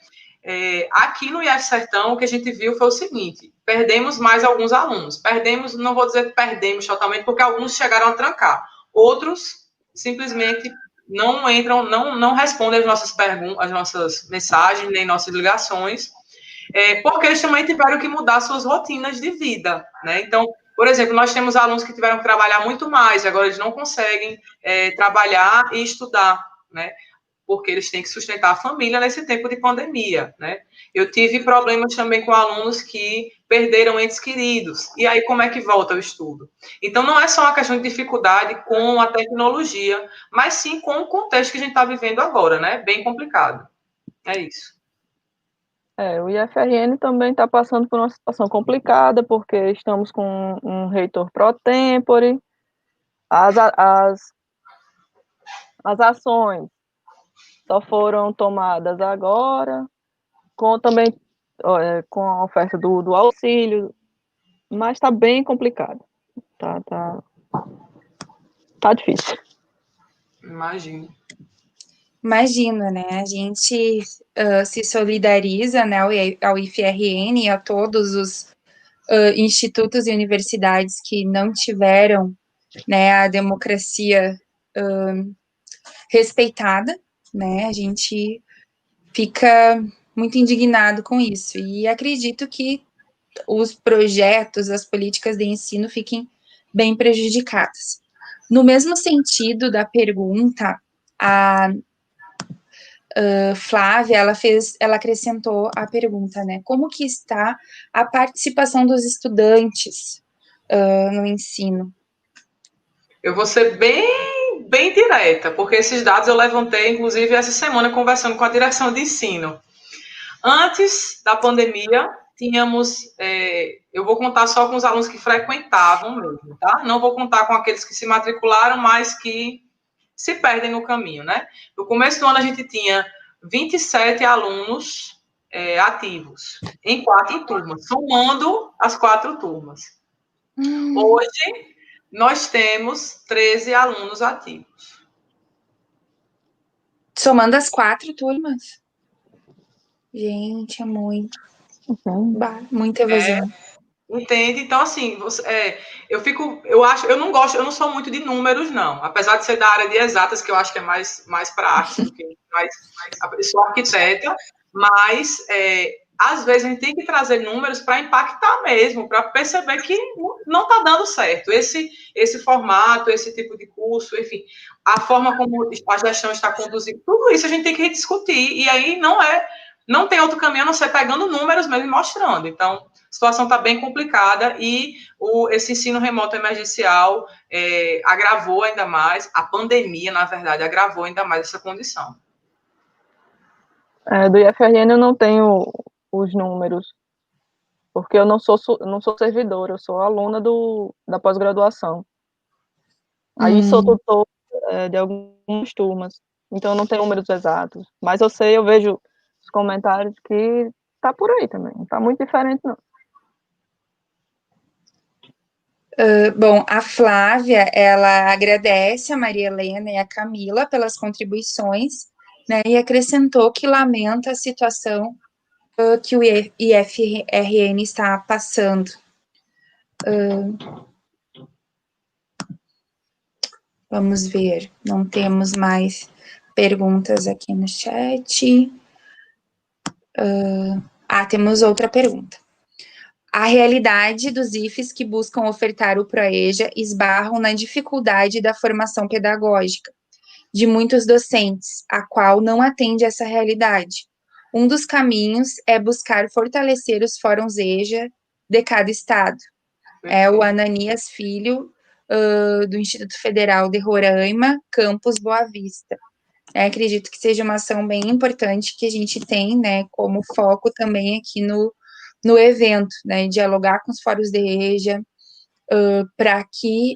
Aqui no IF Sertão, o que a gente viu foi o seguinte: perdemos mais alguns alunos. Perdemos, não vou dizer que perdemos totalmente, porque alguns chegaram a trancar. Outros simplesmente não entram, não respondem às nossas perguntas, às nossas mensagens, nem nossas ligações, porque eles também tiveram que mudar suas rotinas de vida, né? Então, por exemplo, nós temos alunos que tiveram que trabalhar muito mais, e agora eles não conseguem trabalhar e estudar, né? Porque eles têm que sustentar a família nesse tempo de pandemia, né? Eu tive problemas também com alunos que perderam entes queridos. E aí, como é que volta o estudo? Então, não é só uma questão de dificuldade com a tecnologia, mas sim com o contexto que a gente está vivendo agora, né? Bem complicado. É isso. O IFRN também está passando por uma situação complicada, porque estamos com um reitor pro tempore, as ações só foram tomadas agora, também com a oferta do auxílio, mas está bem complicado. Tá difícil. Imagino. Imagino, né? A gente se solidariza, né, ao IFRN e a todos os institutos e universidades que não tiveram, né, a democracia respeitada, né? A gente fica muito indignado com isso e acredito que os projetos, as políticas de ensino fiquem bem prejudicadas. No mesmo sentido da pergunta, a Flávia, ela acrescentou a pergunta, né? Como que está a participação dos estudantes no ensino? Eu vou ser bem direta, porque esses dados eu levantei, inclusive, essa semana, conversando com a direção de ensino. Antes da pandemia, tínhamos, eu vou contar só com os alunos que frequentavam mesmo, tá? Não vou contar com aqueles que se matricularam, mas que se perdem no caminho, né? No começo do ano, a gente tinha 27 alunos ativos, em 4 turmas, somando as 4 turmas. Hoje, nós temos 13 alunos ativos. Somando as 4 turmas? Gente, é muito. Muita evasão. Entende? Então, assim, eu não sou muito de números, não. Apesar de ser da área de exatas, que eu acho que é mais para arte do que eu sou arquiteta, mas às vezes a gente tem que trazer números para impactar mesmo, para perceber que não está dando certo. Esse formato, esse tipo de curso, enfim, a forma como a gestão está conduzindo, tudo isso a gente tem que discutir, e aí não tem outro caminho a não ser pegando números mesmo e mostrando. Então, a situação está bem complicada e esse ensino remoto emergencial agravou ainda mais, a pandemia, na verdade, agravou ainda mais essa condição. Do IFRN eu não tenho os números, porque eu não sou servidora, eu sou aluna da pós-graduação. Aí sou tutor de algumas turmas. Então, não tem números exatos. Mas eu vejo os comentários que tá por aí também. Não tá muito diferente, não. Bom, a Flávia, ela agradece a Maria Helena e a Camila pelas contribuições, né, e acrescentou que lamenta a situação que o IFRN está passando. Vamos ver, não temos mais perguntas aqui no chat. Temos outra pergunta. A realidade dos IFES que buscam ofertar o ProEja esbarram na dificuldade da formação pedagógica de muitos docentes, a qual não atende essa realidade. Um dos caminhos é buscar fortalecer os fóruns EJA de cada estado. É o Ananias Filho, do Instituto Federal de Roraima, campus Boa Vista. Acredito que seja uma ação bem importante que a gente tem, né, como foco também aqui no evento, né, dialogar com os fóruns de EJA, para que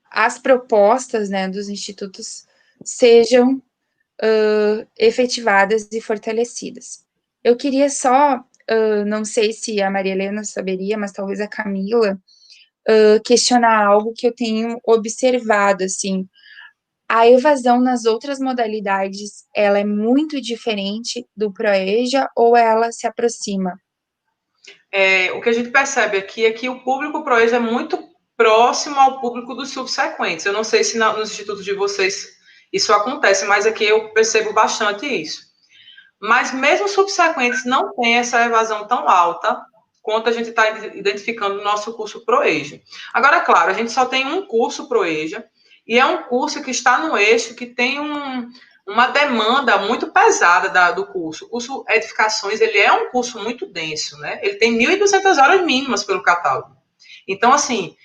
as propostas, né, dos institutos sejam efetivadas e fortalecidas. Eu queria só, não sei se a Maria Helena saberia, mas talvez a Camila, questionar algo que eu tenho observado, assim, a evasão nas outras modalidades, ela é muito diferente do ProEja ou ela se aproxima? O que a gente percebe aqui é que o público ProEja é muito próximo ao público dos subsequentes. Eu não sei se nos institutos de vocês isso acontece, mas aqui eu percebo bastante isso. Mas mesmo subsequentes não tem essa evasão tão alta quanto a gente está identificando no nosso curso ProEja. Agora, claro, a gente só tem um curso ProEja, e é um curso que está no eixo que tem uma demanda muito pesada do curso. O curso Edificações, ele é um curso muito denso, né? Ele tem 1.200 horas mínimas pelo catálogo. Então, assim,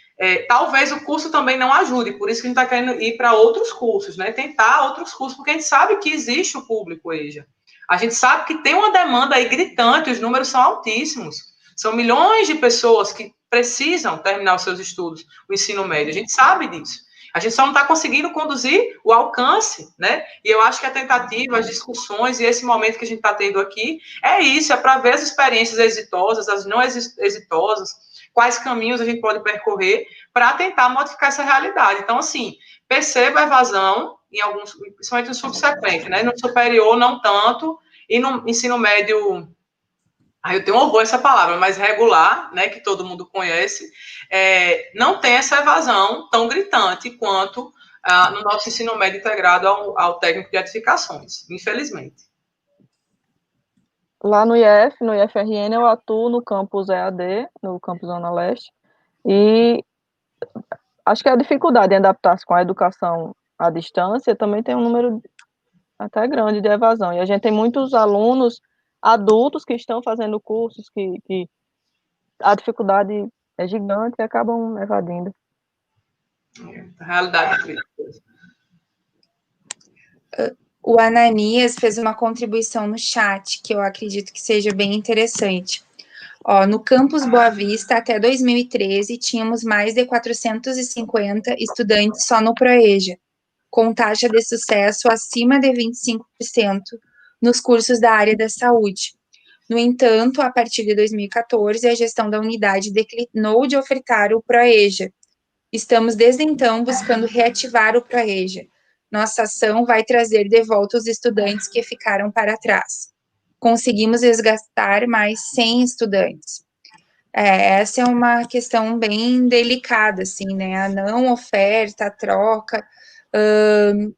talvez o curso também não ajude, por isso que a gente está querendo ir para outros cursos, né? Tentar outros cursos, porque a gente sabe que existe o público EJA. A gente sabe que tem uma demanda aí gritante, os números são altíssimos. São milhões de pessoas que precisam terminar os seus estudos, o ensino médio. A gente sabe disso. A gente só não está conseguindo conduzir o alcance, né? E eu acho que a tentativa, as discussões e esse momento que a gente está tendo aqui é isso, é para ver as experiências exitosas, as não exitosas, quais caminhos a gente pode percorrer para tentar modificar essa realidade. Então, assim, perceba a evasão em alguns, principalmente no subsequente, né? No superior, não tanto, e no ensino médio, eu tenho orgulho essa palavra, mas regular, né, que todo mundo conhece, não tem essa evasão tão gritante quanto no nosso ensino médio integrado ao técnico de edificações, infelizmente. Lá no IF, no IFRN, eu atuo no campus EAD, no campus Zona Leste, e acho que a dificuldade em adaptar-se com a educação à distância também tem um número até grande de evasão. E a gente tem muitos alunos adultos que estão fazendo cursos que a dificuldade é gigante e acabam evadindo. A realidade é O Ananias fez uma contribuição no chat, que eu acredito que seja bem interessante. No campus Boa Vista, até 2013, tínhamos mais de 450 estudantes só no ProEja, com taxa de sucesso acima de 25% nos cursos da área da saúde. No entanto, a partir de 2014, a gestão da unidade declinou de ofertar o ProEja. Estamos, desde então, buscando reativar o ProEja. Nossa ação vai trazer de volta os estudantes que ficaram para trás. Conseguimos resgatar mais 100 estudantes. Essa é uma questão bem delicada, assim, né? A não oferta, a troca.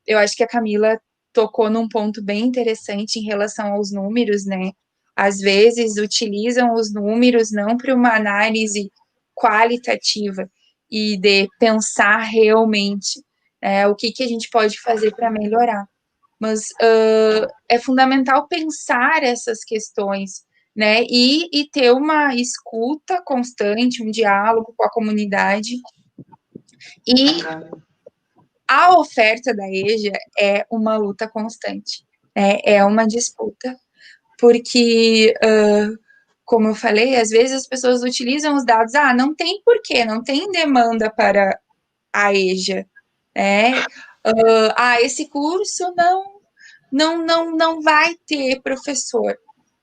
Eu acho que a Camila tocou num ponto bem interessante em relação aos números, né? Às vezes utilizam os números não para uma análise qualitativa e de pensar realmente o que a gente pode fazer para melhorar. Mas é fundamental pensar essas questões, né? E ter uma escuta constante, um diálogo com a comunidade. E a oferta da EJA é uma luta constante, né? É uma disputa, porque, como eu falei, às vezes as pessoas utilizam os dados, não tem porquê, não tem demanda para a EJA, né? esse curso não vai ter professor,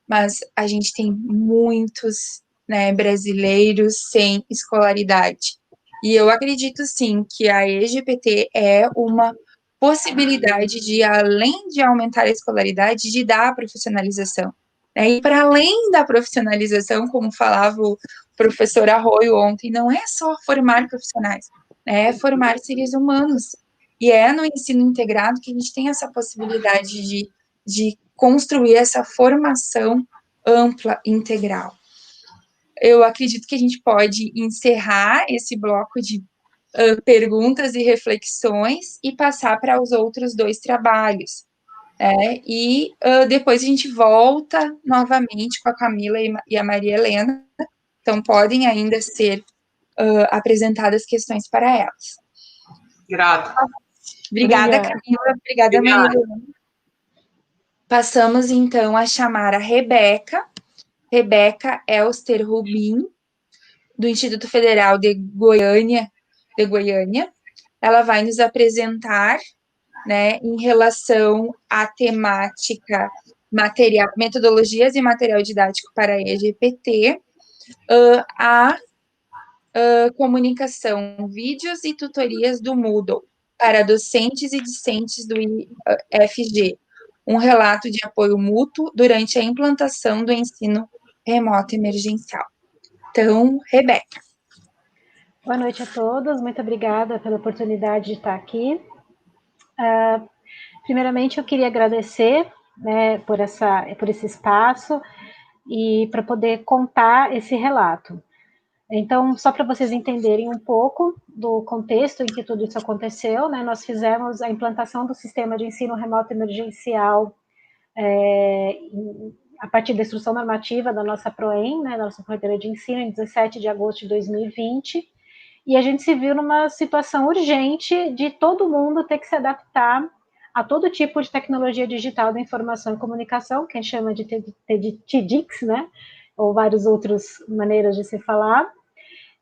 mas a gente tem muitos, né, brasileiros sem escolaridade. E eu acredito sim que a EGPT é uma possibilidade de, além de aumentar a escolaridade, de dar a profissionalização. Né? E para além da profissionalização, como falava o professor Arroio ontem, não é só formar profissionais, né? É formar seres humanos. E é no ensino integrado que a gente tem essa possibilidade de construir essa formação ampla, integral. Eu acredito que a gente pode encerrar esse bloco de perguntas e reflexões e passar para os outros 2 trabalhos. E depois a gente volta novamente com a Camila e a Maria Helena, então podem ainda ser apresentadas questões para elas. Grato. Obrigada, Camila. Obrigada, Maria Helena. Passamos, então, a chamar a Rebeca Elster Rubim, do Instituto Federal de Goiânia. Ela vai nos apresentar, né, em relação à temática metodologias e material didático para a EGPT, a comunicação, vídeos e tutorias do Moodle para docentes e discentes do IFG, um relato de apoio mútuo durante a implantação do ensino remoto emergencial. Então, Rebeca. Boa noite a todos, muito obrigada pela oportunidade de estar aqui. Primeiramente, eu queria agradecer, né, por esse espaço e para poder contar esse relato. Então, só para vocês entenderem um pouco do contexto em que tudo isso aconteceu, né, nós fizemos a implantação do sistema de ensino remoto emergencial a partir da instrução normativa da nossa PROEM, né, da nossa Corretora de Ensino, em 17 de agosto de 2020, e a gente se viu numa situação urgente de todo mundo ter que se adaptar a todo tipo de tecnologia digital da informação e comunicação, que a gente chama de TDIX, né, ou várias outras maneiras de se falar,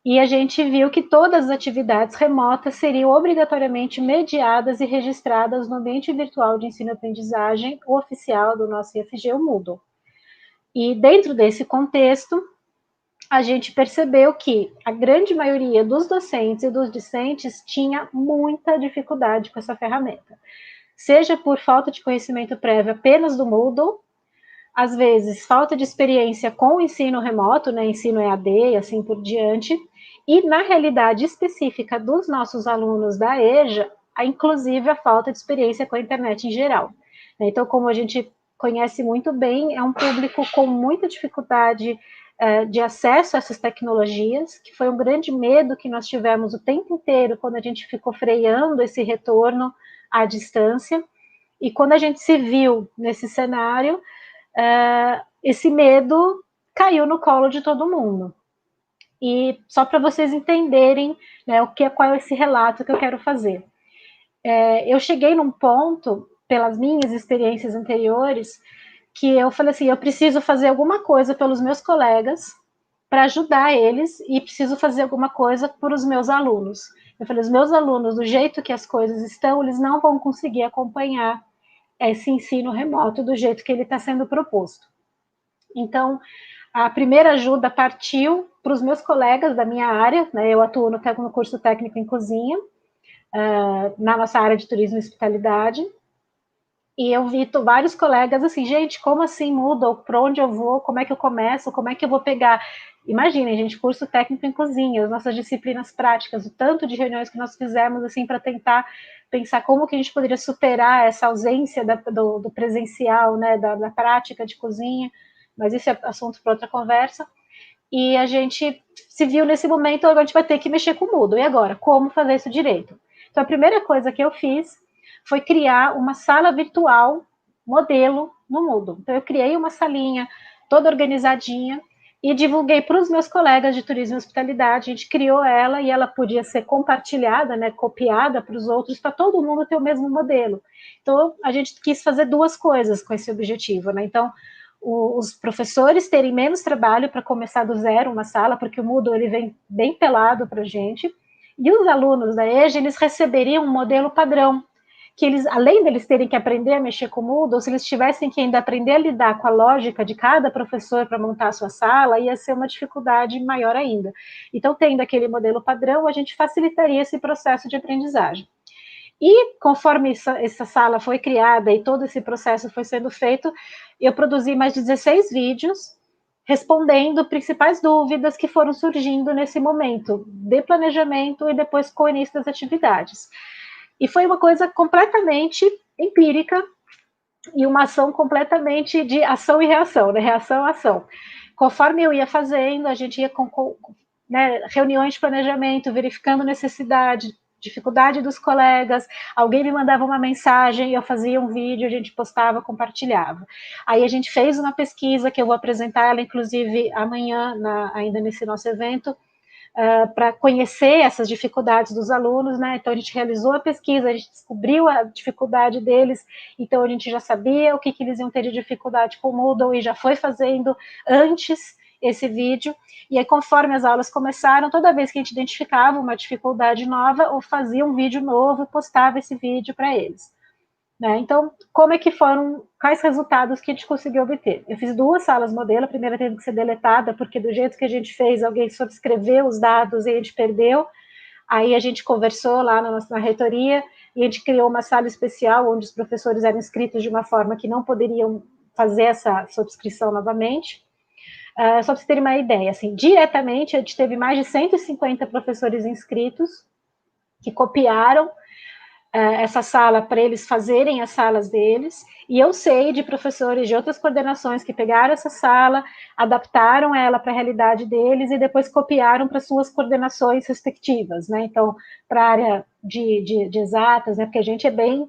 e a gente viu que todas as atividades remotas seriam obrigatoriamente mediadas e registradas no ambiente virtual de ensino e aprendizagem oficial do nosso IFG, o Moodle. E dentro desse contexto, a gente percebeu que a grande maioria dos docentes e dos discentes tinha muita dificuldade com essa ferramenta, seja por falta de conhecimento prévio apenas do Moodle, às vezes falta de experiência com o ensino remoto, né, ensino EAD e assim por diante, e na realidade específica dos nossos alunos da EJA, inclusive a falta de experiência com a internet em geral. Então, como a gente conhece muito bem, é um público com muita dificuldade de acesso a essas tecnologias, que foi um grande medo que nós tivemos o tempo inteiro quando a gente ficou freando esse retorno à distância, e quando a gente se viu nesse cenário, esse medo caiu no colo de todo mundo. E só para vocês entenderem, né, qual é esse relato que eu quero fazer. Eu cheguei num ponto, pelas minhas experiências anteriores, que eu falei assim, eu preciso fazer alguma coisa pelos meus colegas para ajudar eles e preciso fazer alguma coisa por os meus alunos. Eu falei, os meus alunos, do jeito que as coisas estão, eles não vão conseguir acompanhar esse ensino remoto do jeito que ele está sendo proposto. Então, a primeira ajuda partiu para os meus colegas da minha área, né, eu atuo no curso técnico em cozinha, na nossa área de turismo e hospitalidade, e eu vi vários colegas assim, gente, como assim muda? Para onde eu vou? Como é que eu começo? Como é que eu vou pegar? Imaginem, gente, curso técnico em cozinha, as nossas disciplinas práticas, o tanto de reuniões que nós fizemos assim para tentar pensar como que a gente poderia superar essa ausência do presencial, né, da prática de cozinha, mas isso é assunto para outra conversa. E a gente se viu nesse momento, a gente vai ter que mexer com o Moodle. E agora, como fazer isso direito? Então, a primeira coisa que eu fiz foi criar uma sala virtual modelo no Moodle. Então, eu criei uma salinha toda organizadinha e divulguei para os meus colegas de turismo e hospitalidade. A gente criou ela e ela podia ser compartilhada, né, copiada para os outros, para todo mundo ter o mesmo modelo. Então, a gente quis fazer duas coisas com esse objetivo, né? Então, os professores terem menos trabalho para começar do zero uma sala, porque o Moodle ele vem bem pelado para a gente, e os alunos da EJA, eles receberiam um modelo padrão. que eles, além deles terem que aprender a mexer com o Moodle, se eles tivessem que ainda aprender a lidar com a lógica de cada professor para montar a sua sala, ia ser uma dificuldade maior ainda. Então, tendo aquele modelo padrão, a gente facilitaria esse processo de aprendizagem. E conforme essa sala foi criada e todo esse processo foi sendo feito, eu produzi mais de 16 vídeos respondendo principais dúvidas que foram surgindo nesse momento de planejamento e depois com o início das atividades. E foi uma coisa completamente empírica e uma ação completamente de ação e reação, né? Reação a ação. Conforme eu ia fazendo, a gente ia com né, reuniões de planejamento, verificando necessidade, dificuldade dos colegas, alguém me mandava uma mensagem, eu fazia um vídeo, a gente postava, compartilhava. Aí a gente fez uma pesquisa, que eu vou apresentar ela, inclusive, amanhã, ainda nesse nosso evento, para conhecer essas dificuldades dos alunos, né? Então a gente realizou a pesquisa, a gente descobriu a dificuldade deles, então a gente já sabia o que eles iam ter de dificuldade com o Moodle e já foi fazendo antes esse vídeo, e aí conforme as aulas começaram, toda vez que a gente identificava uma dificuldade nova, ou fazia um vídeo novo, postava esse vídeo para eles. Né? Então, como é que foram, quais resultados que a gente conseguiu obter? Eu fiz 2 salas modelo, a primeira teve que ser deletada, porque do jeito que a gente fez, alguém subscreveu os dados e a gente perdeu. Aí a gente conversou lá na reitoria e a gente criou uma sala especial, onde os professores eram inscritos de uma forma que não poderiam fazer essa subscrição novamente. Só para vocês terem uma ideia, assim, diretamente a gente teve mais de 150 professores inscritos que copiaram essa sala para eles fazerem as salas deles, e eu sei de professores de outras coordenações que pegaram essa sala, adaptaram ela para a realidade deles e depois copiaram para suas coordenações respectivas, né? Então, para a área de exatas, né? Porque a gente é bem,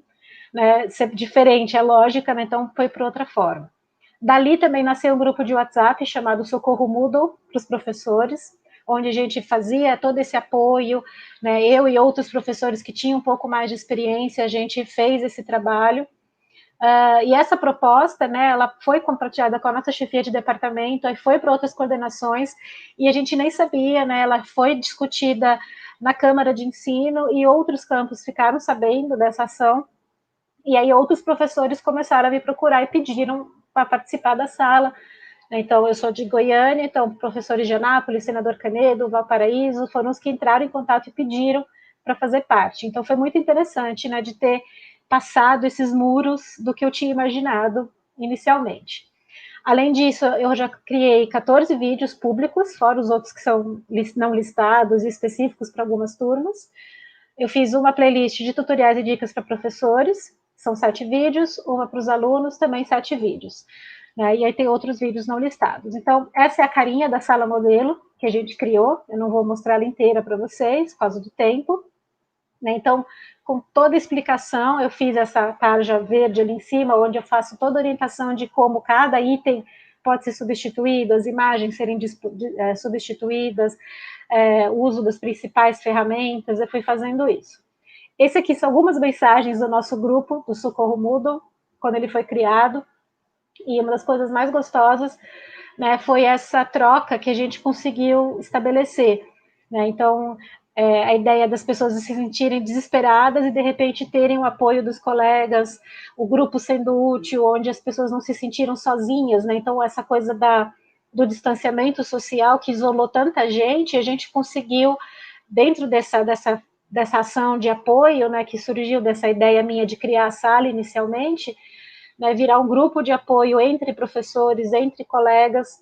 né, diferente, é lógica, né? Então foi por outra forma. Dali também nasceu um grupo de WhatsApp chamado Socorro Moodle para os professores, onde a gente fazia todo esse apoio, né, eu e outros professores que tinham um pouco mais de experiência, a gente fez esse trabalho. E essa proposta, né, ela foi compartilhada com a nossa chefia de departamento, aí foi para outras coordenações, e a gente nem sabia, né, ela foi discutida na Câmara de Ensino, e outros campos ficaram sabendo dessa ação, e aí outros professores começaram a me procurar e pediram para participar da sala. Então, eu sou de Goiânia, então, professores de Anápolis, Senador Canedo, Valparaíso, foram os que entraram em contato e pediram para fazer parte. Então, foi muito interessante, né, de ter passado esses muros do que eu tinha imaginado inicialmente. Além disso, eu já criei 14 vídeos públicos, fora os outros que são não listados e específicos para algumas turmas. Eu fiz uma playlist de tutoriais e dicas para professores, são 7 vídeos, uma para os alunos, também 7 vídeos. Né? E aí tem outros vídeos não listados. Então, essa é a carinha da sala modelo que a gente criou. Eu não vou mostrar ela inteira para vocês, por causa do tempo. Né? Então, com toda a explicação, eu fiz essa tarja verde ali em cima, onde eu faço toda a orientação de como cada item pode ser substituído, as imagens serem substituídas, o uso das principais ferramentas, eu fui fazendo isso. Esse aqui são algumas mensagens do nosso grupo, do Socorro Moodle, quando ele foi criado, e uma das coisas mais gostosas, né, foi essa troca que a gente conseguiu estabelecer. Né? Então, a ideia das pessoas se sentirem desesperadas e, de repente, terem o apoio dos colegas, o grupo sendo útil, onde as pessoas não se sentiram sozinhas. Né? Então, essa coisa do distanciamento social que isolou tanta gente, a gente conseguiu, dentro dessa ação de apoio, né, que surgiu dessa ideia minha de criar a sala inicialmente, né, virar um grupo de apoio entre professores, entre colegas,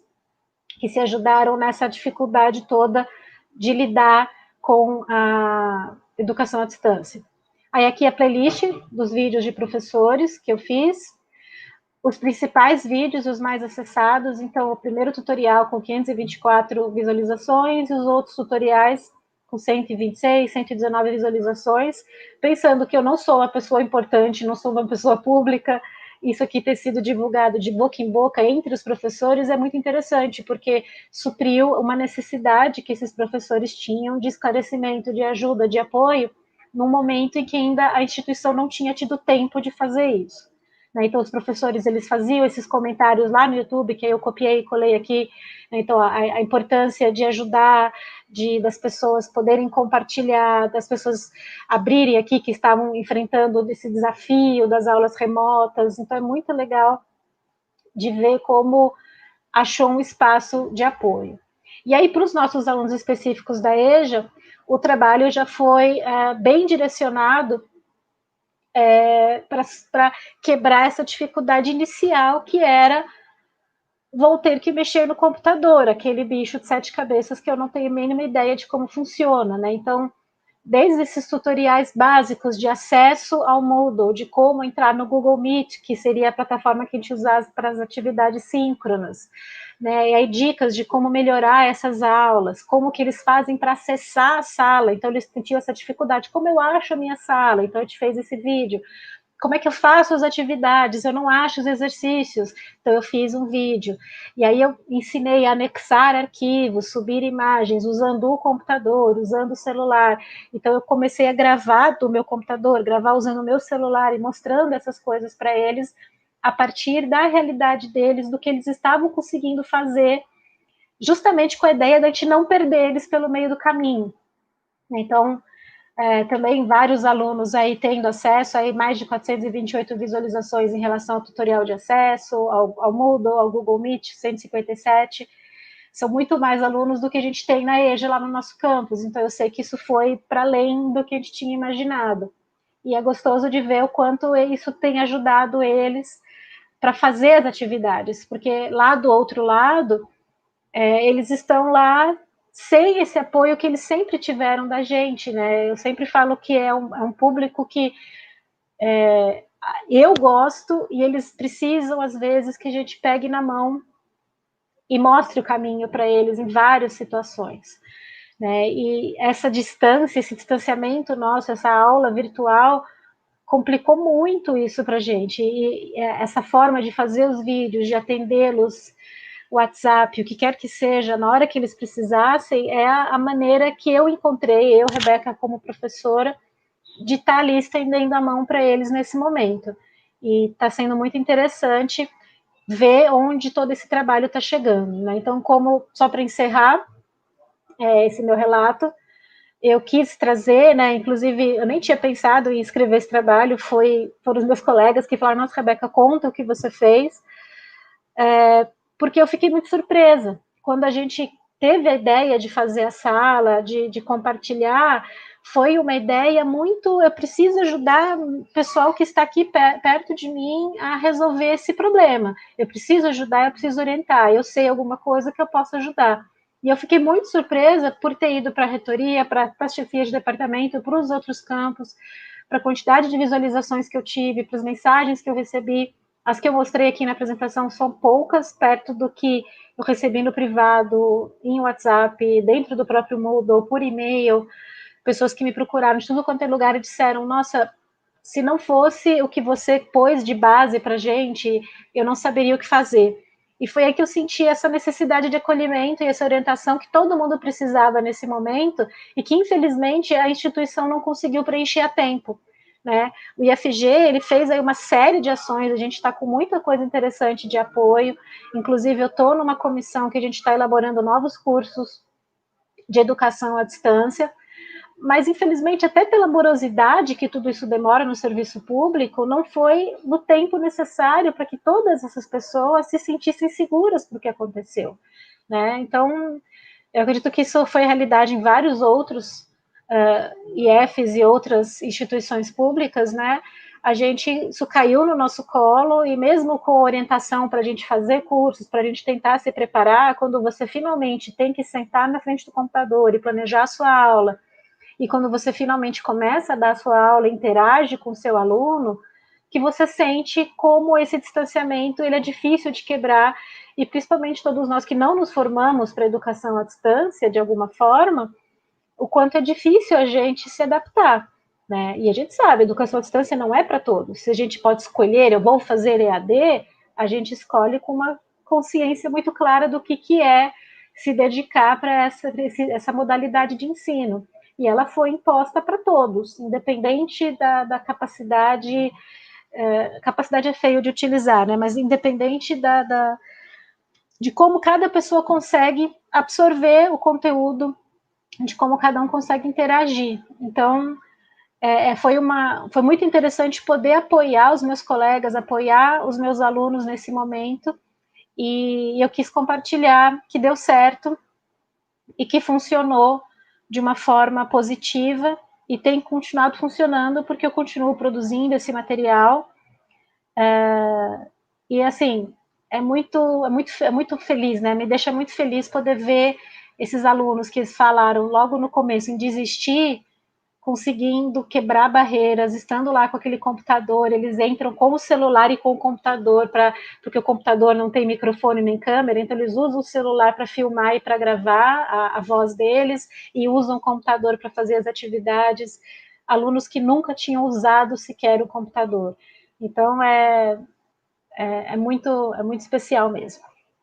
que se ajudaram nessa dificuldade toda de lidar com a educação à distância. Aí aqui a playlist dos vídeos de professores que eu fiz, os principais vídeos, os mais acessados, então o primeiro tutorial com 524 visualizações e os outros tutoriais com 126, 119 visualizações, pensando que eu não sou uma pessoa importante, não sou uma pessoa pública, isso aqui ter sido divulgado de boca em boca entre os professores é muito interessante, porque supriu uma necessidade que esses professores tinham de esclarecimento, de ajuda, de apoio, num momento em que ainda a instituição não tinha tido tempo de fazer isso. né? Então, os professores, eles faziam esses comentários lá no YouTube, que eu copiei e colei aqui, né? Então, a importância de ajudar, das pessoas poderem compartilhar, das pessoas abrirem aqui, que estavam enfrentando esse desafio das aulas remotas. Então, é muito legal de ver como achou um espaço de apoio. E aí, para os nossos alunos específicos da EJA, o trabalho já foi bem direcionado para quebrar essa dificuldade inicial, que era: vou ter que mexer no computador, aquele bicho de 7 cabeças que eu não tenho a mínima ideia de como funciona, né? Então, desde esses tutoriais básicos de acesso ao Moodle, de como entrar no Google Meet, que seria a plataforma que a gente usava para as atividades síncronas, né? E aí dicas de como melhorar essas aulas, como que eles fazem para acessar a sala. Então, eles tinham essa dificuldade: como eu acho a minha sala? Então, a gente fez esse vídeo. Como é que eu faço as atividades? Eu não acho os exercícios. Então, eu fiz um vídeo. E aí, eu ensinei a anexar arquivos, subir imagens, usando o computador, usando o celular. Então, eu comecei a gravar do meu computador, gravar usando o meu celular e mostrando essas coisas para eles, a partir da realidade deles, do que eles estavam conseguindo fazer, justamente com a ideia de a gente não perder eles pelo meio do caminho. Então, também vários alunos aí tendo acesso, aí mais de 428 visualizações em relação ao tutorial de acesso, ao Moodle, ao Google Meet, 157. São muito mais alunos do que a gente tem na EJA lá no nosso campus, então eu sei que isso foi para além do que a gente tinha imaginado. E é gostoso de ver o quanto isso tem ajudado eles para fazer as atividades, porque lá do outro lado, eles estão lá sem esse apoio que eles sempre tiveram da gente, né? Eu sempre falo que é um público que eu gosto, e eles precisam, às vezes, que a gente pegue na mão e mostre o caminho para eles em várias situações, né? E essa distância, esse distanciamento nosso, essa aula virtual, complicou muito isso para a gente. E essa forma de fazer os vídeos, de atendê-los, WhatsApp, o que quer que seja, na hora que eles precisassem, é a maneira que eu encontrei, eu, Rebeca, como professora, de estar ali estendendo a mão para eles nesse momento. E está sendo muito interessante ver onde todo esse trabalho está chegando, né? Então, só para encerrar esse meu relato, eu quis trazer, né? Inclusive, eu nem tinha pensado em escrever esse trabalho, foram os meus colegas que falaram: nossa, Rebeca, conta o que você fez, porque eu fiquei muito surpresa. Quando a gente teve a ideia de fazer a sala, de compartilhar, foi uma ideia muito: eu preciso ajudar o pessoal que está aqui perto de mim a resolver esse problema. Eu preciso ajudar, eu preciso orientar. Eu sei alguma coisa que eu posso ajudar. E eu fiquei muito surpresa por ter ido para a reitoria, para as chefias de departamento, para os outros campos, para a quantidade de visualizações que eu tive, para as mensagens que eu recebi. As que eu mostrei aqui na apresentação são poucas, perto do que eu recebi no privado, em WhatsApp, dentro do próprio Moodle, por e-mail. Pessoas que me procuraram de tudo quanto é lugar e disseram: nossa, se não fosse o que você pôs de base para a gente, eu não saberia o que fazer. E foi aí que eu senti essa necessidade de acolhimento e essa orientação que todo mundo precisava nesse momento, e que, infelizmente, a instituição não conseguiu preencher a tempo, né? O IFG, ele fez aí uma série de ações, a gente está com muita coisa interessante de apoio. Inclusive, eu estou numa comissão que a gente está elaborando novos cursos de educação à distância, mas, infelizmente, até pela morosidade que tudo isso demora no serviço público, não foi no tempo necessário para que todas essas pessoas se sentissem seguras do que aconteceu, né? Então, eu acredito que isso foi realidade em vários outros IFs e outras instituições públicas, né? Isso caiu no nosso colo, e mesmo com orientação para a gente fazer cursos, para a gente tentar se preparar, quando você finalmente tem que sentar na frente do computador e planejar a sua aula, e quando você finalmente começa a dar a sua aula, interage com o seu aluno, que você sente como esse distanciamento ele é difícil de quebrar, e principalmente todos nós que não nos formamos para a educação à distância, de alguma forma, o quanto é difícil a gente se adaptar, né? E a gente sabe, a educação à distância não é para todos. Se a gente pode escolher, eu vou fazer EAD, a gente escolhe com uma consciência muito clara do que é se dedicar para essa modalidade de ensino. E ela foi imposta para todos, independente da capacidade capacidade é feio de utilizar, né? Mas independente de como cada pessoa consegue absorver o conteúdo, de como cada um consegue interagir. Então, foi muito interessante poder apoiar os meus colegas, apoiar os meus alunos nesse momento, e eu quis compartilhar que deu certo e que funcionou de uma forma positiva e tem continuado funcionando porque eu continuo produzindo esse material. E assim, é muito feliz, né? Me deixa muito feliz poder ver esses alunos que falaram logo no começo em desistir, conseguindo quebrar barreiras, estando lá com aquele computador, eles entram com o celular e com o computador, porque o computador não tem microfone nem câmera, então eles usam o celular para filmar e para gravar a voz deles, e usam o computador para fazer as atividades, alunos que nunca tinham usado sequer o computador. Então, é muito especial mesmo,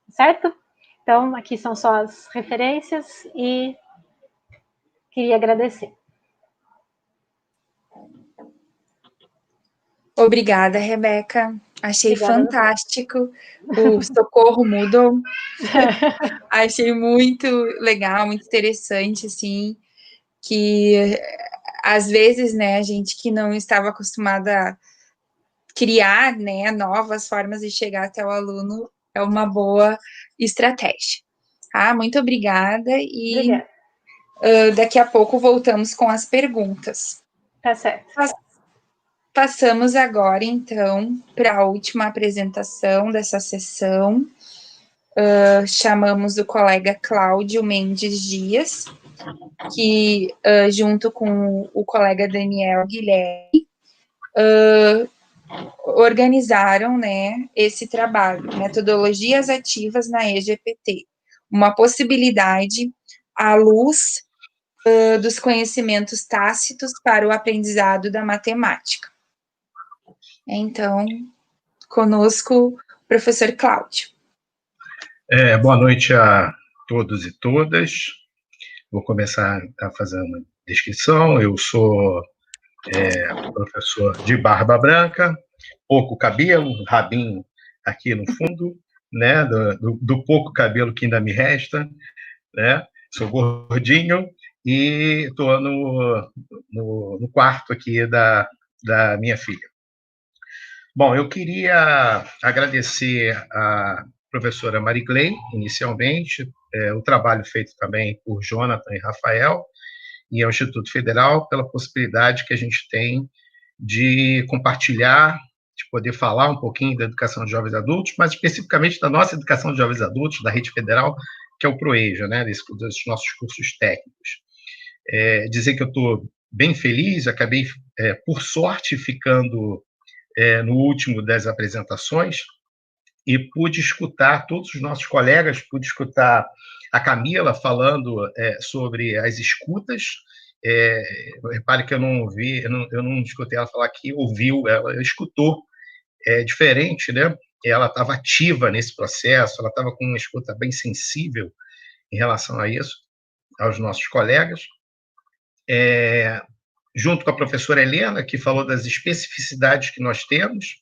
certo? Então, aqui são só as referências e queria agradecer. Obrigada, Rebeca. Achei Obrigada. fantástico o Socorro Moodle. Achei muito legal, muito interessante, assim, que às vezes, né, a gente que não estava acostumada a criar, né, novas formas de chegar até o aluno é uma boa estratégia. Tá? Muito obrigada e daqui a pouco voltamos com as perguntas. Tá certo. Passamos agora, então, para a última apresentação dessa sessão. Chamamos o colega Cláudio Mendes Dias, que, junto com o colega Daniel Guilherme, organizaram, né, esse trabalho, Metodologias Ativas na EGPT, uma possibilidade à luz dos conhecimentos tácitos para o aprendizado da matemática. Então, conosco, o professor Cláudio. Boa noite a todos e todas. Vou começar a fazer uma descrição. Eu sou professor de barba branca, pouco cabelo, rabinho aqui no fundo, né, do pouco cabelo que ainda me resta, né? Sou gordinho e estou no quarto aqui da minha filha. Bom, eu queria agradecer a professora Marigley, inicialmente, o trabalho feito também por Jonathan e Rafael, e ao Instituto Federal, pela possibilidade que a gente tem de compartilhar, de poder falar um pouquinho da educação de jovens adultos, mas especificamente da nossa educação de jovens adultos, da rede federal, que é o ProEja, né, dos nossos cursos técnicos. Dizer que eu estou bem feliz, acabei, por sorte, ficando no último das apresentações, e pude escutar todos os nossos colegas, pude escutar a Camila falando sobre as escutas. Repare que eu não ouvi, eu não escutei ela falar que ouviu, ela escutou. É diferente, né? Ela estava ativa nesse processo, ela estava com uma escuta bem sensível em relação a isso, aos nossos colegas. Junto com a professora Helena, que falou das especificidades que nós temos.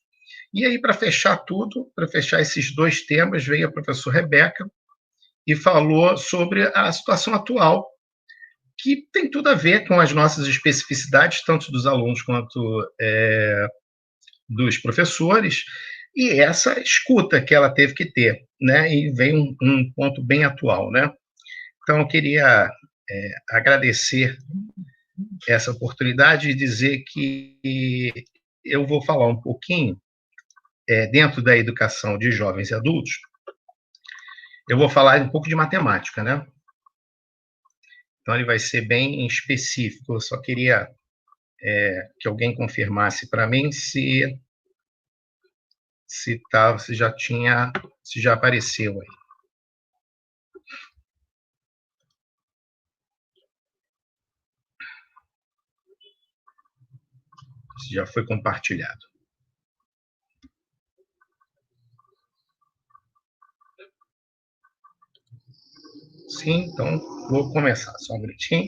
E aí, para fechar tudo, para fechar esses dois temas, veio a professora Rebeca e falou sobre a situação atual, que tem tudo a ver com as nossas especificidades, tanto dos alunos quanto dos professores, e essa escuta que ela teve que ter, né? E vem um ponto bem atual, né? Então, eu queria agradecer essa oportunidade e dizer que eu vou falar um pouquinho dentro da educação de jovens e adultos. Eu vou falar um pouco de matemática, né? Então, ele vai ser bem específico. Eu só queria que alguém confirmasse para mim se já apareceu aí. Se já foi compartilhado. Sim, então vou começar, só um minutinho.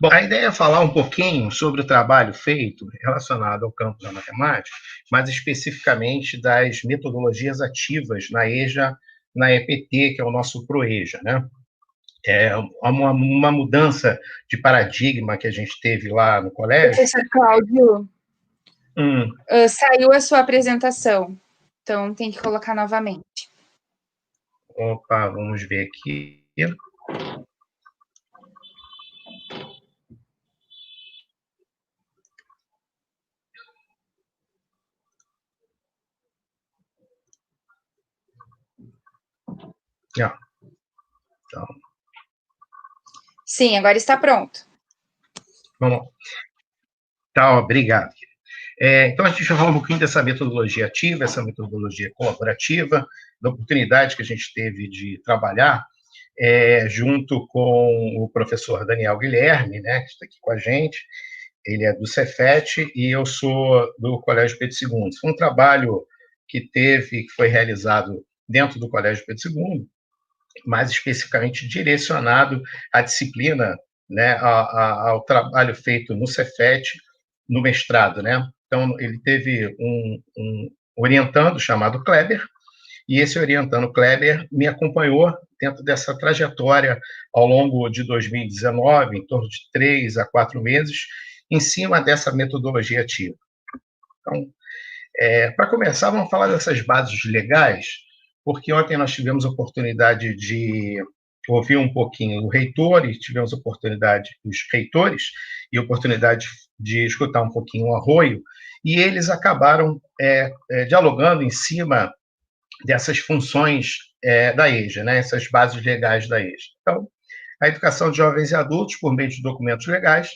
Bom, a ideia é falar um pouquinho sobre o trabalho feito relacionado ao campo da matemática, mais especificamente das metodologias ativas na EJA, na EPT, que é o nosso ProEJA, né? É uma mudança de paradigma que a gente teve lá no colégio. Professor Cláudio, saiu a sua apresentação, então tem que colocar novamente. Opa, vamos ver aqui. Não. Então, sim, agora está pronto. Vamos. Tá, obrigado. Então, a gente vai falar um pouquinho dessa metodologia ativa, essa metodologia colaborativa, da oportunidade que a gente teve de trabalhar junto com o professor Daniel Guilherme, né, que está aqui com a gente. Ele é do Cefet e eu sou do Colégio Pedro II. Foi um trabalho que foi realizado dentro do Colégio Pedro II, mais especificamente direcionado à disciplina, né, ao trabalho feito no Cefet, no mestrado, né? Então, ele teve um orientando chamado Kleber, e esse orientando Kleber me acompanhou dentro dessa trajetória ao longo de 2019, em torno de 3 a 4 meses, em cima dessa metodologia ativa. Então, para começar, vamos falar dessas bases legais, porque ontem nós tivemos a oportunidade de ouvir um pouquinho o reitor, e tivemos a oportunidade, os reitores, e a oportunidade de escutar um pouquinho o Arroio, e eles acabaram dialogando em cima dessas funções da EJA, né, essas bases legais da EJA. Então, a educação de jovens e adultos, por meio de documentos legais,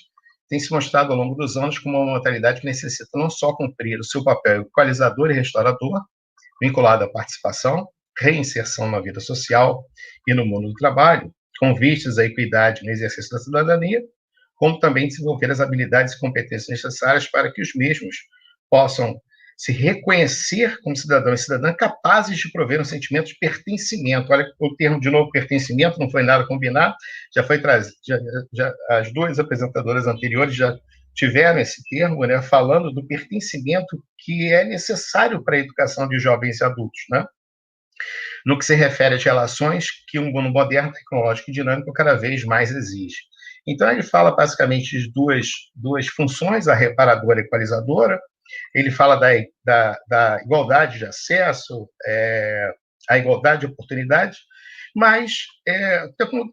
tem se mostrado ao longo dos anos como uma modalidade que necessita não só cumprir o seu papel equalizador e restaurador, vinculado à participação, reinserção na vida social e no mundo do trabalho, com vistas à equidade no exercício da cidadania, como também desenvolver as habilidades e competências necessárias para que os mesmos possam se reconhecer como cidadão e cidadã capazes de prover um sentimento de pertencimento. Olha, o termo, de novo, pertencimento, não foi nada combinado, já foi trazido, as duas apresentadoras anteriores já tiveram esse termo, né, falando do pertencimento que é necessário para a educação de jovens e adultos, né? No que se refere às relações que um mundo moderno, tecnológico e dinâmico cada vez mais exige. Então, ele fala basicamente de duas funções, a reparadora e a equalizadora. Ele fala da igualdade de acesso, a igualdade de oportunidade, mas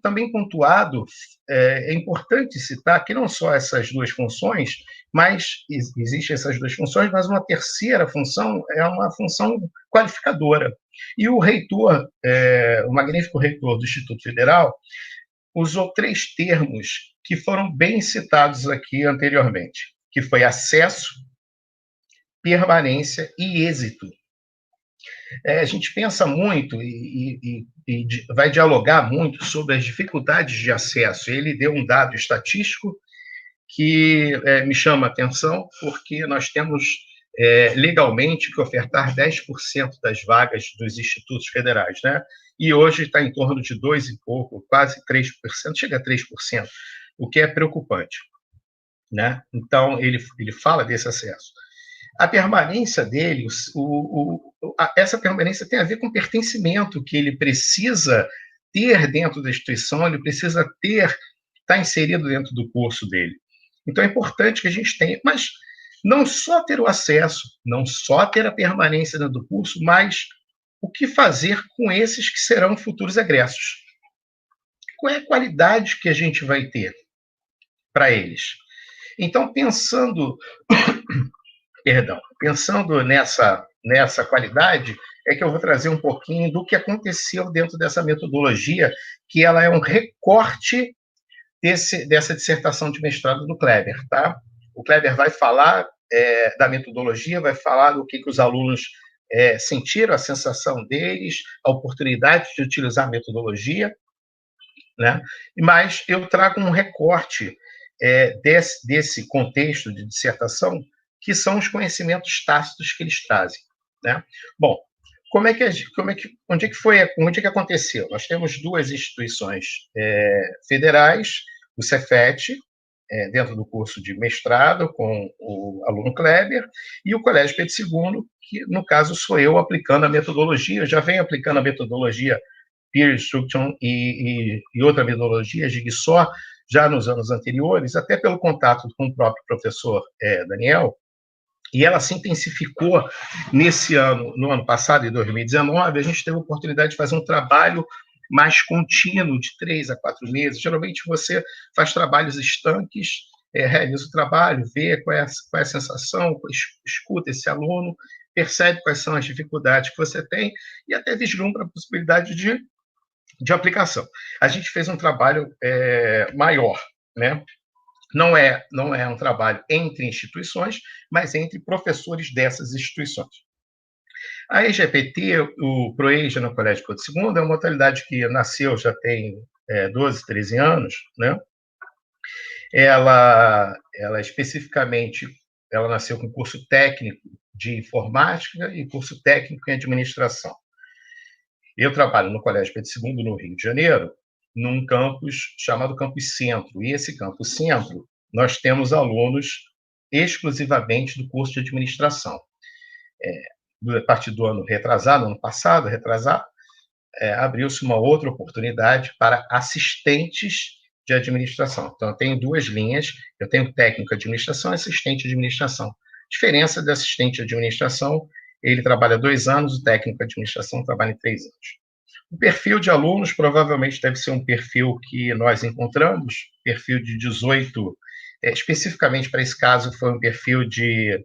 também pontuado, é importante citar que não só essas duas funções, mas existem essas duas funções, mas uma terceira função é uma função qualificadora. E o reitor, o magnífico reitor do Instituto Federal, usou 3 termos que foram bem citados aqui anteriormente, que foi acesso, permanência e êxito. A gente pensa muito e vai dialogar muito sobre as dificuldades de acesso. Ele deu um dado estatístico que me chama a atenção, porque nós temos legalmente que ofertar 10% das vagas dos institutos federais, né? E hoje está em torno de 2 e pouco, quase 3%, chega a 3%, o que é preocupante, né? Então, ele fala desse acesso. A permanência dele, essa permanência tem a ver com o pertencimento que ele precisa ter dentro da instituição, ele precisa estar inserido dentro do curso dele. Então, é importante que a gente tenha, mas não só ter o acesso, não só ter a permanência dentro do curso, mas o que fazer com esses que serão futuros egressos. Qual é a qualidade que a gente vai ter para eles? Então, pensando nessa qualidade, é que eu vou trazer um pouquinho do que aconteceu dentro dessa metodologia, que ela é um recorte dessa dissertação de mestrado do Kleber, tá? O Kleber vai falar da metodologia, vai falar do que os alunos sentiram, a sensação deles, a oportunidade de utilizar a metodologia, né? Mas eu trago um recorte desse contexto de dissertação, que são os conhecimentos tácitos que eles trazem, né? Bom, onde é que aconteceu? Nós temos 2 instituições federais, o Cefet, dentro do curso de mestrado com o aluno Kleber, e o Colégio Pedro II, que, no caso, sou eu aplicando a metodologia. Eu já venho aplicando a metodologia Peer Instruction e outra metodologia, Jigsaw, já nos anos anteriores, até pelo contato com o próprio professor Daniel, e ela se intensificou nesse ano, no ano passado, em 2019, a gente teve a oportunidade de fazer um trabalho mais contínuo, de 3 a 4 meses. Geralmente você faz trabalhos estanques, realiza o trabalho, vê qual é a sensação, escuta esse aluno, percebe quais são as dificuldades que você tem e até vislumbra a possibilidade de aplicação. A gente fez um trabalho maior, né? Não é um trabalho entre instituições, mas entre professores dessas instituições. A EGPT, o ProEja no Colégio Pedro II, é uma modalidade que nasceu já tem 12, 13 anos, né? Ela especificamente, ela nasceu com curso técnico de informática e curso técnico em administração. Eu trabalho no Colégio Pedro II, no Rio de Janeiro, num campus chamado Campus Centro. E esse Campus Centro, nós temos alunos exclusivamente do curso de administração. A partir do ano passado, abriu-se uma outra oportunidade para assistentes de administração. Então, eu tenho 2 linhas, eu tenho técnico de administração e assistente de administração. A diferença do assistente de administração, ele trabalha 2 anos, o técnico de administração trabalha em 3 anos. O perfil de alunos provavelmente deve ser um perfil que nós encontramos, perfil de 18, especificamente para esse caso foi um perfil de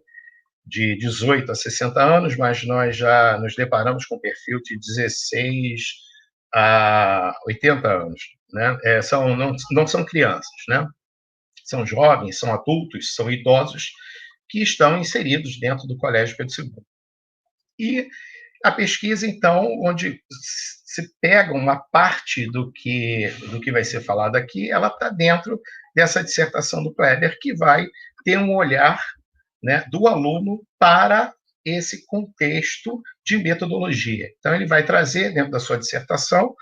18 a 60 anos, mas nós já nos deparamos com um perfil de 16 a 80 anos. Né? Não são crianças, né? São jovens, são adultos, são idosos que estão inseridos dentro do Colégio Pedro II. E a pesquisa, então, onde se pega uma parte do que vai ser falado aqui, ela está dentro dessa dissertação do Kleber, que vai ter um olhar, né, do aluno para esse contexto de metodologia. Então, ele vai trazer, dentro da sua dissertação,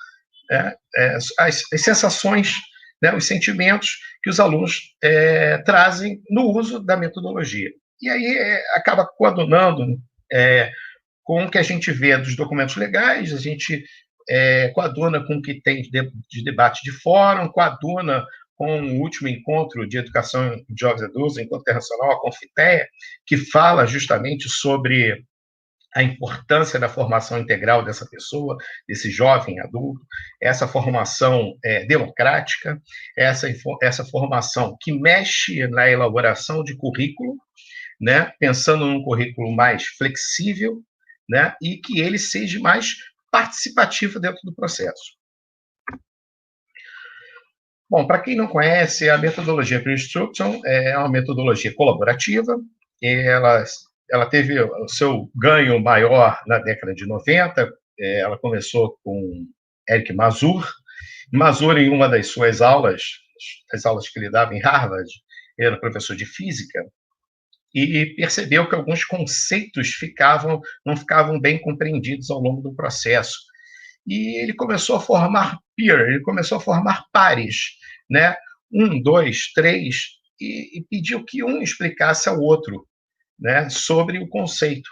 as sensações, né, os sentimentos que os alunos trazem no uso da metodologia. E aí acaba coadunando com o que a gente vê dos documentos legais, a gente coaduna com o que tem de debate de fórum, coaduna com o último encontro de educação de jovens adultos, encontro internacional, a Confiteia, que fala justamente sobre a importância da formação integral dessa pessoa, desse jovem adulto, essa formação democrática, essa formação que mexe na elaboração de currículo, né, pensando num currículo mais flexível, né, e que ele seja mais participativo dentro do processo. Bom, para quem não conhece, a metodologia Peer Instruction é uma metodologia colaborativa, ela teve o seu ganho maior na década de 90, ela começou com Eric Mazur. Mazur, em uma das suas aulas, as aulas que ele dava em Harvard, ele era professor de física, e percebeu que alguns conceitos não ficavam bem compreendidos ao longo do processo. E ele começou a formar ele começou a formar pares, né? 1, 2, 3, e pediu que um explicasse ao outro, né, sobre o conceito.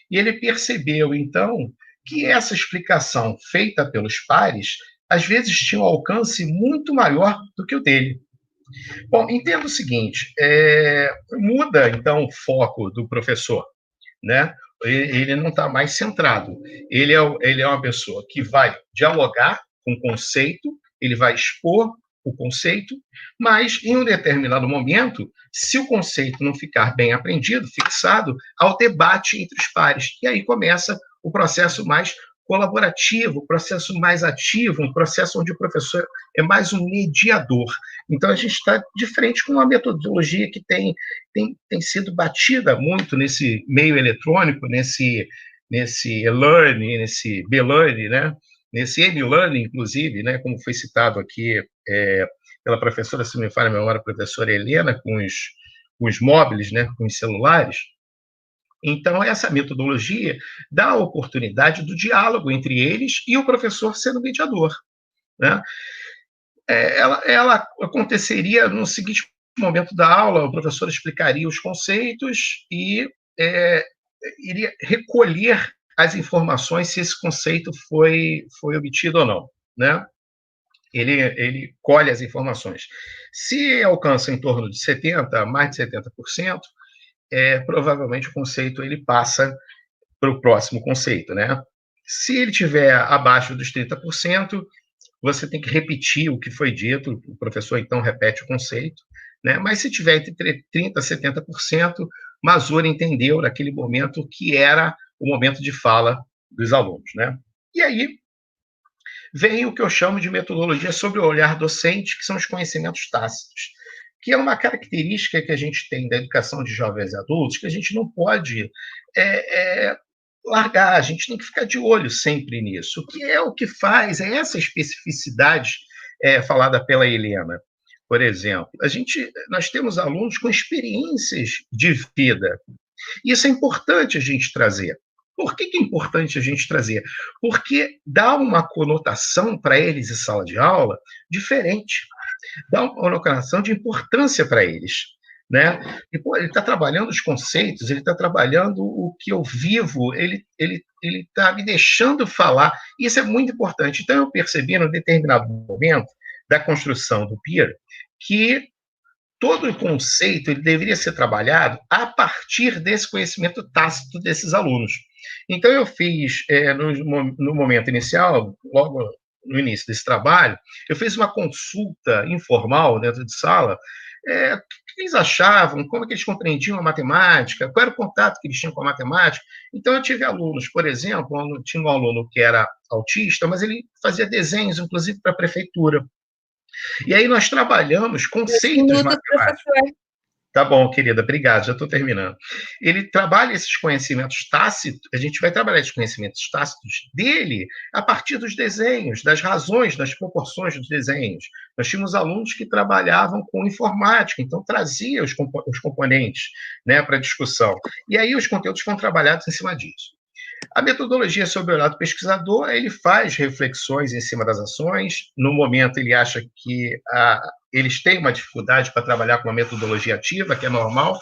E ele percebeu, então, que essa explicação feita pelos pares, às vezes tinha um alcance muito maior do que o dele. Bom, entenda o seguinte, muda, então, o foco do professor, né? Ele não está mais centrado. Ele é uma pessoa que vai dialogar com o conceito, ele vai expor o conceito, mas, em um determinado momento, se o conceito não ficar bem aprendido, fixado, há o debate entre os pares. E aí começa o processo mais colaborativo, o processo mais ativo, um processo onde o professor é mais um mediador. Então, a gente está de frente com uma metodologia que tem sido batida muito nesse meio eletrônico, nesse e-learning, nesse B-learning, né? Nesse e-learning, inclusive, né? Como foi citado aqui pela professora, se me falha a memória, a professora Helena, com os móveis, né? Com os celulares. Então, essa metodologia dá a oportunidade do diálogo entre eles e o professor sendo mediador, né? Ela aconteceria no seguinte no momento da aula, o professor explicaria os conceitos e iria recolher as informações se esse conceito foi obtido ou não, né? Ele colhe as informações. Se alcança em torno de 70%, mais de 70%, provavelmente o conceito ele passa para o próximo conceito, né? Se ele tiver abaixo dos 30%, você tem que repetir o que foi dito, o professor então repete o conceito, né? Mas se tiver entre 30% a 70%, Mazur entendeu naquele momento que era o momento de fala dos alunos, né? E aí vem o que eu chamo de metodologia sobre o olhar docente, que são os conhecimentos tácitos, que é uma característica que a gente tem da educação de jovens e adultos, que a gente não pode largar, a gente tem que ficar de olho sempre nisso, que é o que faz, é essa especificidade falada pela Helena. Por exemplo, nós temos alunos com experiências de vida. Isso é importante a gente trazer. Por que é importante a gente trazer? Porque dá uma conotação para eles em sala de aula diferente. Dá uma conotação de importância para eles. Né? E, ele está trabalhando os conceitos, ele está trabalhando o que eu vivo, ele está me deixando falar. Isso é muito importante. Então, eu percebi, num determinado momento da construção do PIR, que todo o conceito ele deveria ser trabalhado a partir desse conhecimento tácito desses alunos. Então, eu fiz, no momento inicial, logo no início desse trabalho, eu fiz uma consulta informal dentro de sala, o que eles achavam, como é que eles compreendiam a matemática, qual era o contato que eles tinham com a matemática. Então, eu tive alunos, por exemplo, tinha um aluno que era autista, mas ele fazia desenhos, inclusive, para a prefeitura. E aí nós trabalhamos conceitos matemáticos. Professor. Tá bom, querida, obrigado, já estou terminando. Ele trabalha esses conhecimentos tácitos, a gente vai trabalhar esses conhecimentos tácitos dele a partir dos desenhos, das razões, das proporções dos desenhos. Nós tínhamos alunos que trabalhavam com informática, então trazia os componentes, né, para discussão. E aí os conteúdos foram trabalhados em cima disso. A metodologia sobre o lado pesquisador, ele faz reflexões em cima das ações. No momento, ele acha que eles têm uma dificuldade para trabalhar com uma metodologia ativa, que é normal,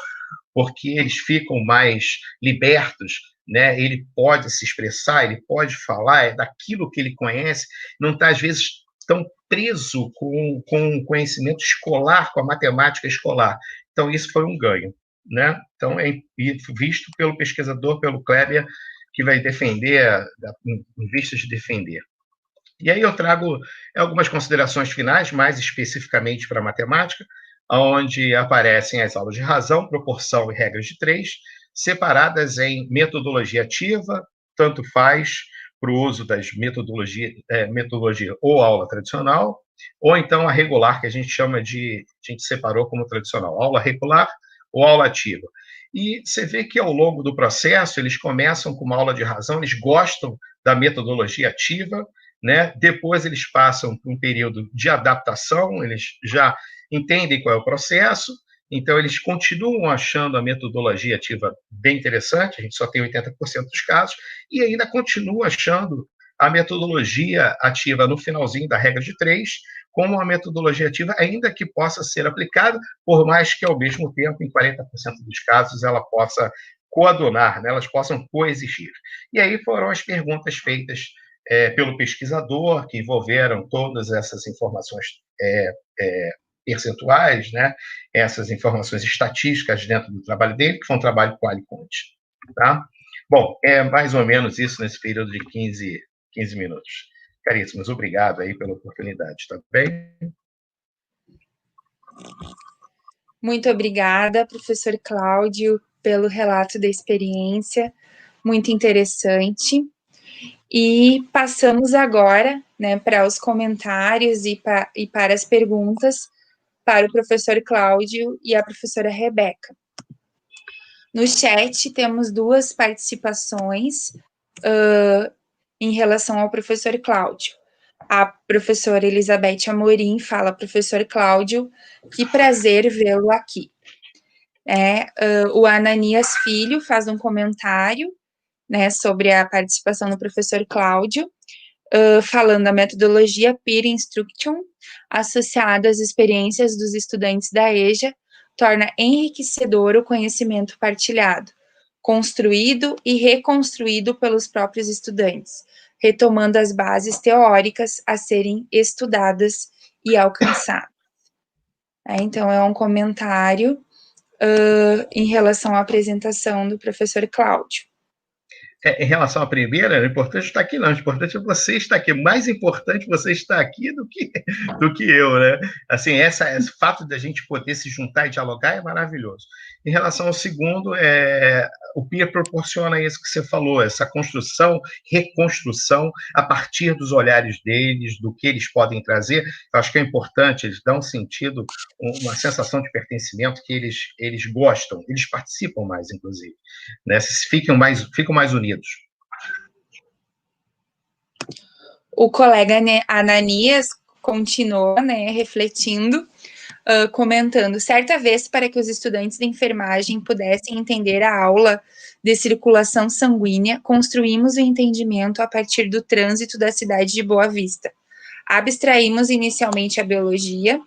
porque eles ficam mais libertos, né? Ele pode se expressar, ele pode falar, é daquilo que ele conhece, não está, às vezes, tão preso com o conhecimento escolar, com a matemática escolar. Então, isso foi um ganho, né? Então, é visto pelo pesquisador, pelo Kleber, que vai defender, em vista de defender. E aí eu trago algumas considerações finais, mais especificamente para a matemática, onde aparecem as aulas de razão, proporção e regras de 3, separadas em metodologia ativa, tanto faz para o uso das metodologia ou aula tradicional, ou então a regular, que a gente separou como tradicional, aula regular ou aula ativa. E você vê que, ao longo do processo, eles começam com uma aula de razão, eles gostam da metodologia ativa, né? Depois eles passam por um período de adaptação, eles já entendem qual é o processo, então eles continuam achando a metodologia ativa bem interessante, a gente só tem 80% dos casos, e ainda continuam achando a metodologia ativa no finalzinho da regra de 3, como uma metodologia ativa ainda que possa ser aplicada, por mais que, ao mesmo tempo, em 40% dos casos, ela possa coadunar, né? Elas possam coexistir. E aí foram as perguntas feitas pelo pesquisador, que envolveram todas essas informações percentuais, né? Essas informações estatísticas dentro do trabalho dele, que foi um trabalho quali-quant. Tá? Bom, é mais ou menos isso nesse período de 15 minutos. Caríssimos, obrigado aí pela oportunidade, tá bem? Muito obrigada, professor Cláudio, pelo relato da experiência, muito interessante. E passamos agora, né, para os comentários e para as perguntas para o professor Cláudio e a professora Rebeca. No chat temos 2 participações em relação ao professor Cláudio. A professora Elizabeth Amorim fala, professor Cláudio, que prazer vê-lo aqui. O Ananias Filho faz um comentário, né, sobre a participação do professor Cláudio, falando da metodologia Peer Instruction, associada às experiências dos estudantes da EJA, torna enriquecedor o conhecimento partilhado, construído e reconstruído pelos próprios estudantes, retomando as bases teóricas a serem estudadas e alcançadas. Então, é um comentário em relação à apresentação do professor Cláudio. Em relação à primeira, o importante estar aqui, não. O importante é você estar aqui. Mais importante você estar aqui do que eu, né? Assim, esse fato da gente poder se juntar e dialogar é maravilhoso. Em relação ao segundo, o peer proporciona isso que você falou, essa construção, reconstrução, a partir dos olhares deles, do que eles podem trazer. Eu acho que é importante, eles dão um sentido, uma sensação de pertencimento que eles gostam, eles participam mais, inclusive, né? Ficam mais unidos. O colega Ananias continuou, né, refletindo, comentando, certa vez, para que os estudantes de enfermagem pudessem entender a aula de circulação sanguínea, construímos o entendimento a partir do trânsito da cidade de Boa Vista. Abstraímos inicialmente a biologia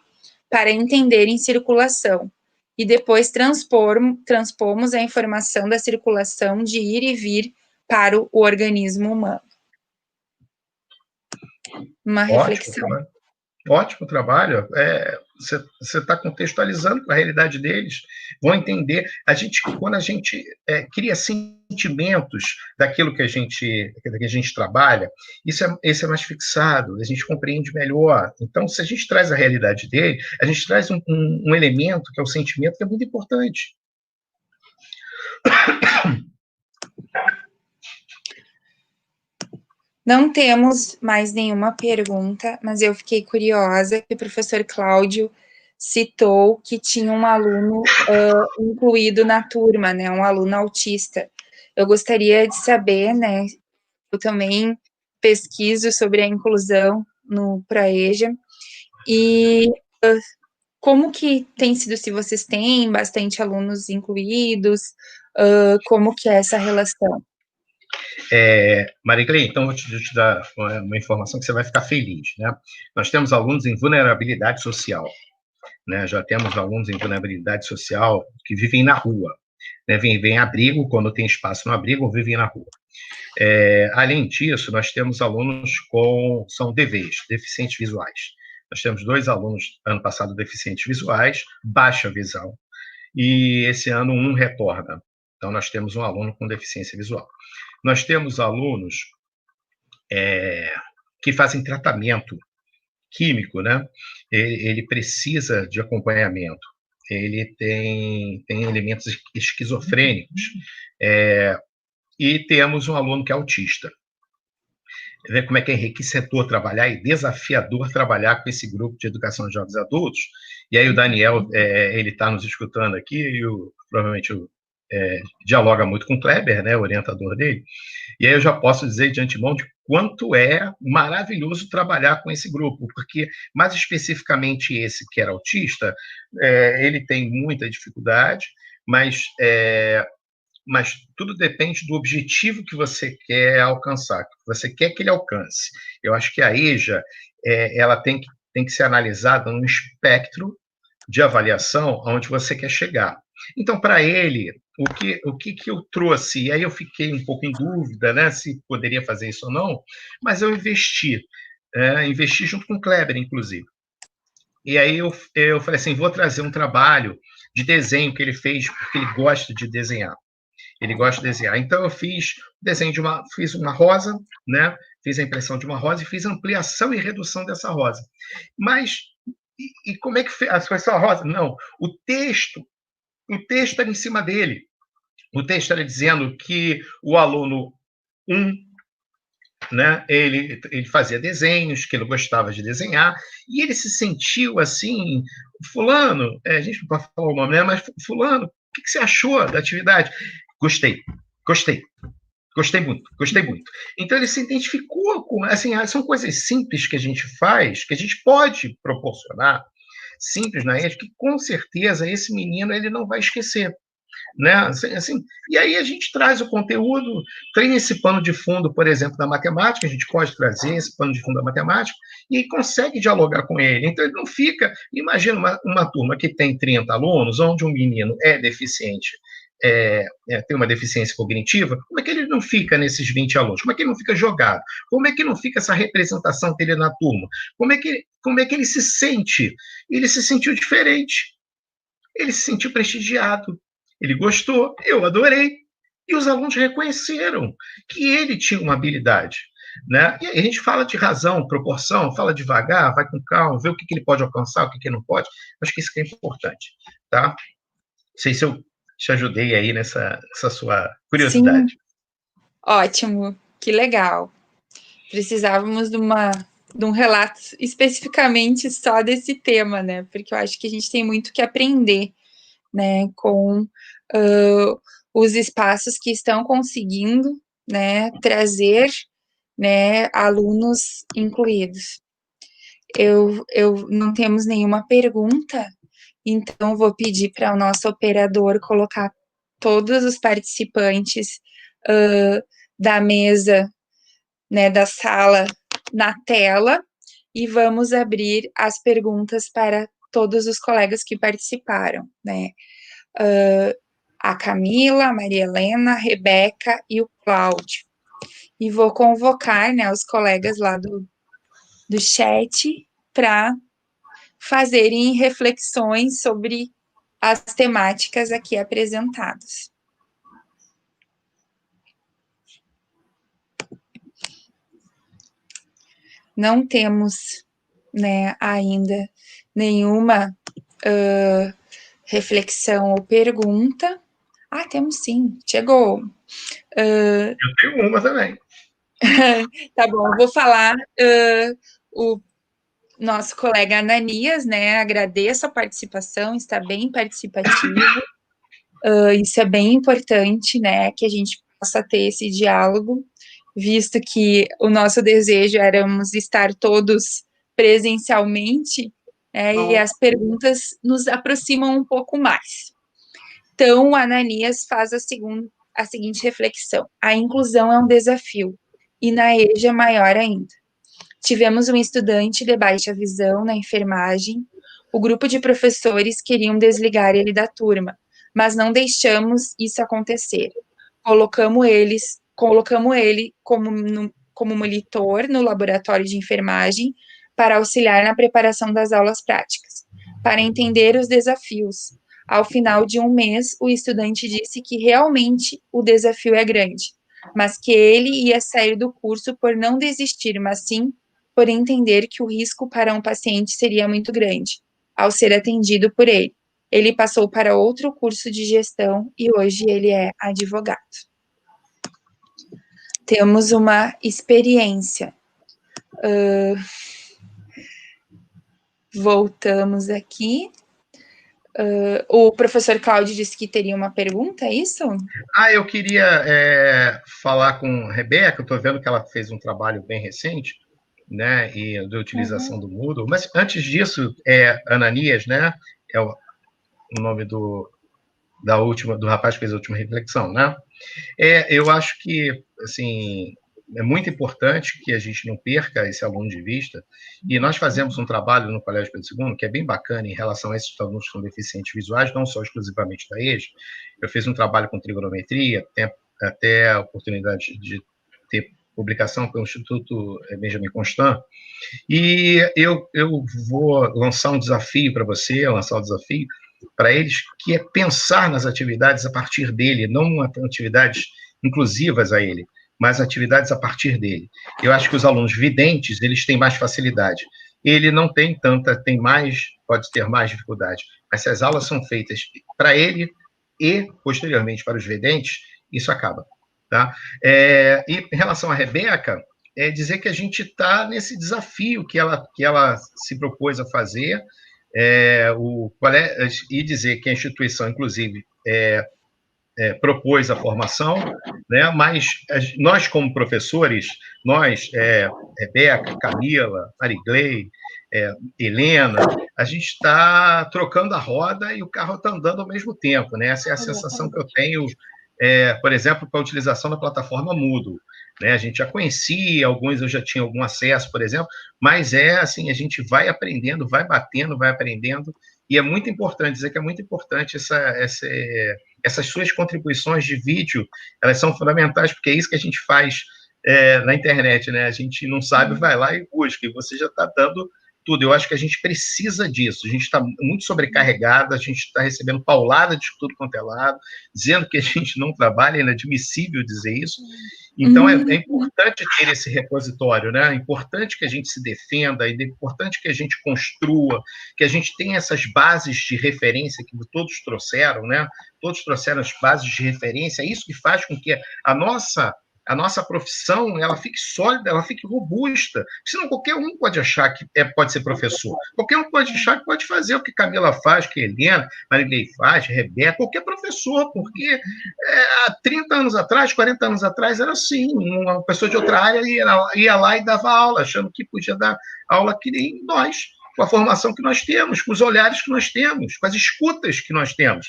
para entender em circulação, e depois transpomos a informação da circulação de ir e vir para o organismo humano. Uma reflexão. Ótimo trabalho. Você está contextualizando para a realidade deles. Vão entender. Quando a gente cria sentimentos daquilo que a gente trabalha, isso é mais fixado, a gente compreende melhor. Então, se a gente traz a realidade dele, a gente traz um elemento que é o sentimento, que é muito importante. Não temos mais nenhuma pergunta, mas eu fiquei curiosa que o professor Cláudio citou que tinha um aluno incluído na turma, né, um aluno autista. Eu gostaria de saber, né, eu também pesquiso sobre a inclusão no ProEja, e como que tem sido, se vocês têm bastante alunos incluídos, como que é essa relação? Mariclei, então vou te dar uma informação que você vai ficar feliz, né? Nós temos alunos em vulnerabilidade social, né? Já temos alunos em vulnerabilidade social que vivem na rua, né? Vêm abrigo, quando tem espaço no abrigo, ou vivem na rua. Além disso, nós temos alunos são DVs, deficientes visuais. Nós temos 2 alunos, ano passado, deficientes visuais, baixa visão, e esse ano um retorna. Então, nós temos um aluno com deficiência visual. Nós temos alunos que fazem tratamento químico, né? Ele precisa de acompanhamento. Ele tem elementos esquizofrênicos. E temos um aluno que é autista. Vê como é que é enriquecedor trabalhar e desafiador trabalhar com esse grupo de educação de jovens adultos. E aí o Daniel, ele está nos escutando aqui, e provavelmente dialoga muito com o Kleber, né, o orientador dele, e aí eu já posso dizer de antemão de quanto é maravilhoso trabalhar com esse grupo, porque, mais especificamente esse que era autista, ele tem muita dificuldade, mas tudo depende do objetivo que você quer alcançar, que você quer que ele alcance. Eu acho que a EJA, ela tem que ser analisada num espectro de avaliação onde você quer chegar. Então, para ele, o que eu trouxe, e aí eu fiquei um pouco em dúvida, né, se poderia fazer isso ou não, mas eu investi junto com o Kleber, inclusive. E aí eu falei assim, vou trazer um trabalho de desenho que ele fez, porque ele gosta de desenhar. Ele gosta de desenhar. Então, eu fiz desenho fiz uma rosa, né, fiz a impressão de uma rosa e fiz ampliação e redução dessa rosa. Mas, e como é que foi só a rosa? Não, o texto era em cima dele. O texto era dizendo que o aluno 1, né, ele fazia desenhos, que ele gostava de desenhar, e ele se sentiu assim, fulano, a gente não pode falar o nome, né, mas fulano, o que você achou da atividade? Gostei muito. Então ele se identificou com, assim, são coisas simples que a gente faz, que a gente pode proporcionar, simples na EJA, que com certeza esse menino ele não vai esquecer. né? Assim, e aí a gente traz o conteúdo, tem esse pano de fundo, por exemplo, da matemática, a gente pode trazer esse pano de fundo da matemática e consegue dialogar com ele. Então, ele não fica... Imagina uma turma que tem 30 alunos, onde um menino é deficiente, tem uma deficiência cognitiva, como é que ele não fica nesses 20 alunos? Como é que ele não fica jogado? Como é que não fica essa representação dele na turma? Como é que ele se sente? Ele se sentiu diferente. Ele se sentiu prestigiado. Ele gostou. Eu adorei. E os alunos reconheceram que ele tinha uma habilidade. Né? E aí a gente fala de razão, proporção, fala devagar, vai com calma, vê o que ele pode alcançar, o que ele não pode. Acho que isso que é importante. Tá? Não sei se eu te ajudei aí nessa sua curiosidade. Sim. Ótimo, que legal. Precisávamos de um relato especificamente só desse tema, né? Porque eu acho que a gente tem muito que aprender, né, com os espaços que estão conseguindo, né, trazer, né, alunos incluídos. Eu não temos nenhuma pergunta, então vou pedir para o nosso operador colocar todos os participantes da mesa, né, da sala na tela, e vamos abrir as perguntas para todos os colegas que participaram, né? A Camila, a Maria Helena, a Rebeca e o Cláudio. E vou convocar, né, os colegas lá do chat para fazerem reflexões sobre as temáticas aqui apresentadas. Não temos, né, ainda nenhuma reflexão ou pergunta. Ah, temos sim, chegou. Eu tenho uma também. Tá bom, vou falar o nosso colega Ananias, né, agradeço a participação, está bem participativo, isso é bem importante, né, que a gente possa ter esse diálogo, visto que o nosso desejo éramos estar todos presencialmente, e as perguntas nos aproximam um pouco mais. Então, o Ananias faz a seguinte reflexão: a inclusão é um desafio, e na EJA maior ainda. Tivemos um estudante de baixa visão na enfermagem, o grupo de professores queriam desligar ele da turma, mas não deixamos isso acontecer. Colocamos ele como monitor no laboratório de enfermagem para auxiliar na preparação das aulas práticas, para entender os desafios. Ao final de um mês, o estudante disse que realmente o desafio é grande, mas que ele ia sair do curso por não desistir, mas sim por entender que o risco para um paciente seria muito grande, ao ser atendido por ele. Ele passou para outro curso de gestão e hoje ele é advogado. Temos uma experiência. Voltamos aqui. O professor Cláudio disse que teria uma pergunta, é isso? Eu queria falar com a Rebeca, eu estou vendo que ela fez um trabalho bem recente, né, e de utilização do Moodle, mas antes disso, Ananias, né, é o nome do rapaz que fez a última reflexão, né? Eu acho que, assim, é muito importante que a gente não perca esse aluno de vista, e nós fazemos um trabalho no Colégio Pedro II, que é bem bacana em relação a esses alunos que são deficientes visuais, não só exclusivamente da EJA. Eu fiz um trabalho com trigonometria, até a oportunidade de ter publicação pelo Instituto Benjamin Constant, e eu vou lançar um desafio para você, para eles, que é pensar nas atividades a partir dele, não atividades inclusivas a ele, mas atividades a partir dele. Eu acho que os alunos videntes, eles têm mais facilidade. Ele não tem tanta, pode ter mais dificuldade, mas se as aulas são feitas para ele e, posteriormente, para os videntes, isso acaba. Tá? E em relação à Rebeca, dizer que a gente está nesse desafio que ela se propôs a fazer, e dizer que a instituição, inclusive, propôs a formação, né? Mas nós, como professores, nós, Rebeca, Camila, Marigley, Helena, a gente está trocando a roda e o carro está andando ao mesmo tempo, né? Essa é a sensação que eu tenho, por exemplo, com a utilização da plataforma Moodle, né? A gente já conhecia, alguns eu já tinha algum acesso, por exemplo, mas assim, a gente vai aprendendo, vai batendo, vai aprendendo, e é muito importante dizer que é muito importante essas suas contribuições de vídeo, elas são fundamentais, porque é isso que a gente faz na internet, né? A gente não sabe, vai lá e busca, e você já está dando tudo. Eu acho que a gente precisa disso, a gente está muito sobrecarregado, a gente está recebendo paulada de tudo quanto é lado, dizendo que a gente não trabalha, é inadmissível dizer isso. Então, é importante ter esse repositório, né? É importante que a gente se defenda, é importante que a gente construa, que a gente tenha essas bases de referência que todos trouxeram, né? Todos trouxeram as bases de referência, é isso que faz com que a nossa profissão ela fique sólida, ela fique robusta. Senão qualquer um pode achar que pode ser professor. Qualquer um pode achar que pode fazer o que Camila faz, que Helena, Marigley faz, Rebeca, qualquer professor, porque há 30 anos atrás, 40 anos atrás, era assim, uma pessoa de outra área ia lá e dava aula, achando que podia dar aula que nem nós, com a formação que nós temos, com os olhares que nós temos, com as escutas que nós temos.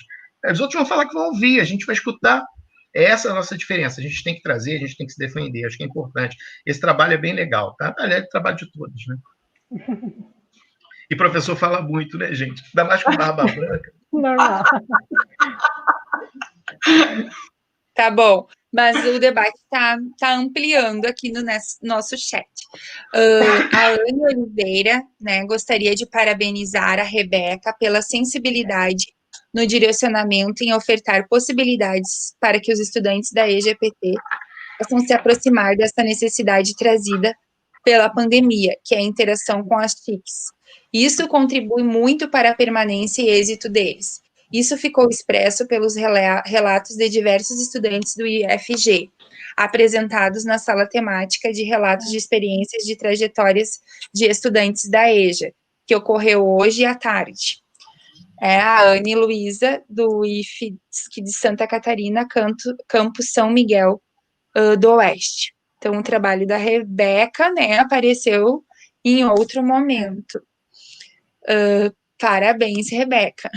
Os outros vão falar que vão ouvir, a gente vai escutar. Essa é a nossa diferença, a gente tem que trazer, a gente tem que se defender, acho que é importante. Esse trabalho é bem legal, tá? É o trabalho de todos, né? E professor fala muito, né, gente? Ainda mais com barba branca. Normal. Tá bom, mas o debate tá ampliando aqui no nosso chat. A Anne Oliveira, né, gostaria de parabenizar a Rebeca pela sensibilidade no direcionamento em ofertar possibilidades para que os estudantes da EJPT possam se aproximar dessa necessidade trazida pela pandemia, que é a interação com as TICs. Isso contribui muito para a permanência e êxito deles. Isso ficou expresso pelos relatos de diversos estudantes do IFG, apresentados na sala temática de relatos de experiências de trajetórias de estudantes da EJA, que ocorreu hoje à tarde. É a Anne Luísa, do IFSC de Santa Catarina, Campus São Miguel do Oeste. Então, o trabalho da Rebeca, né, apareceu em outro momento. Parabéns, Rebeca.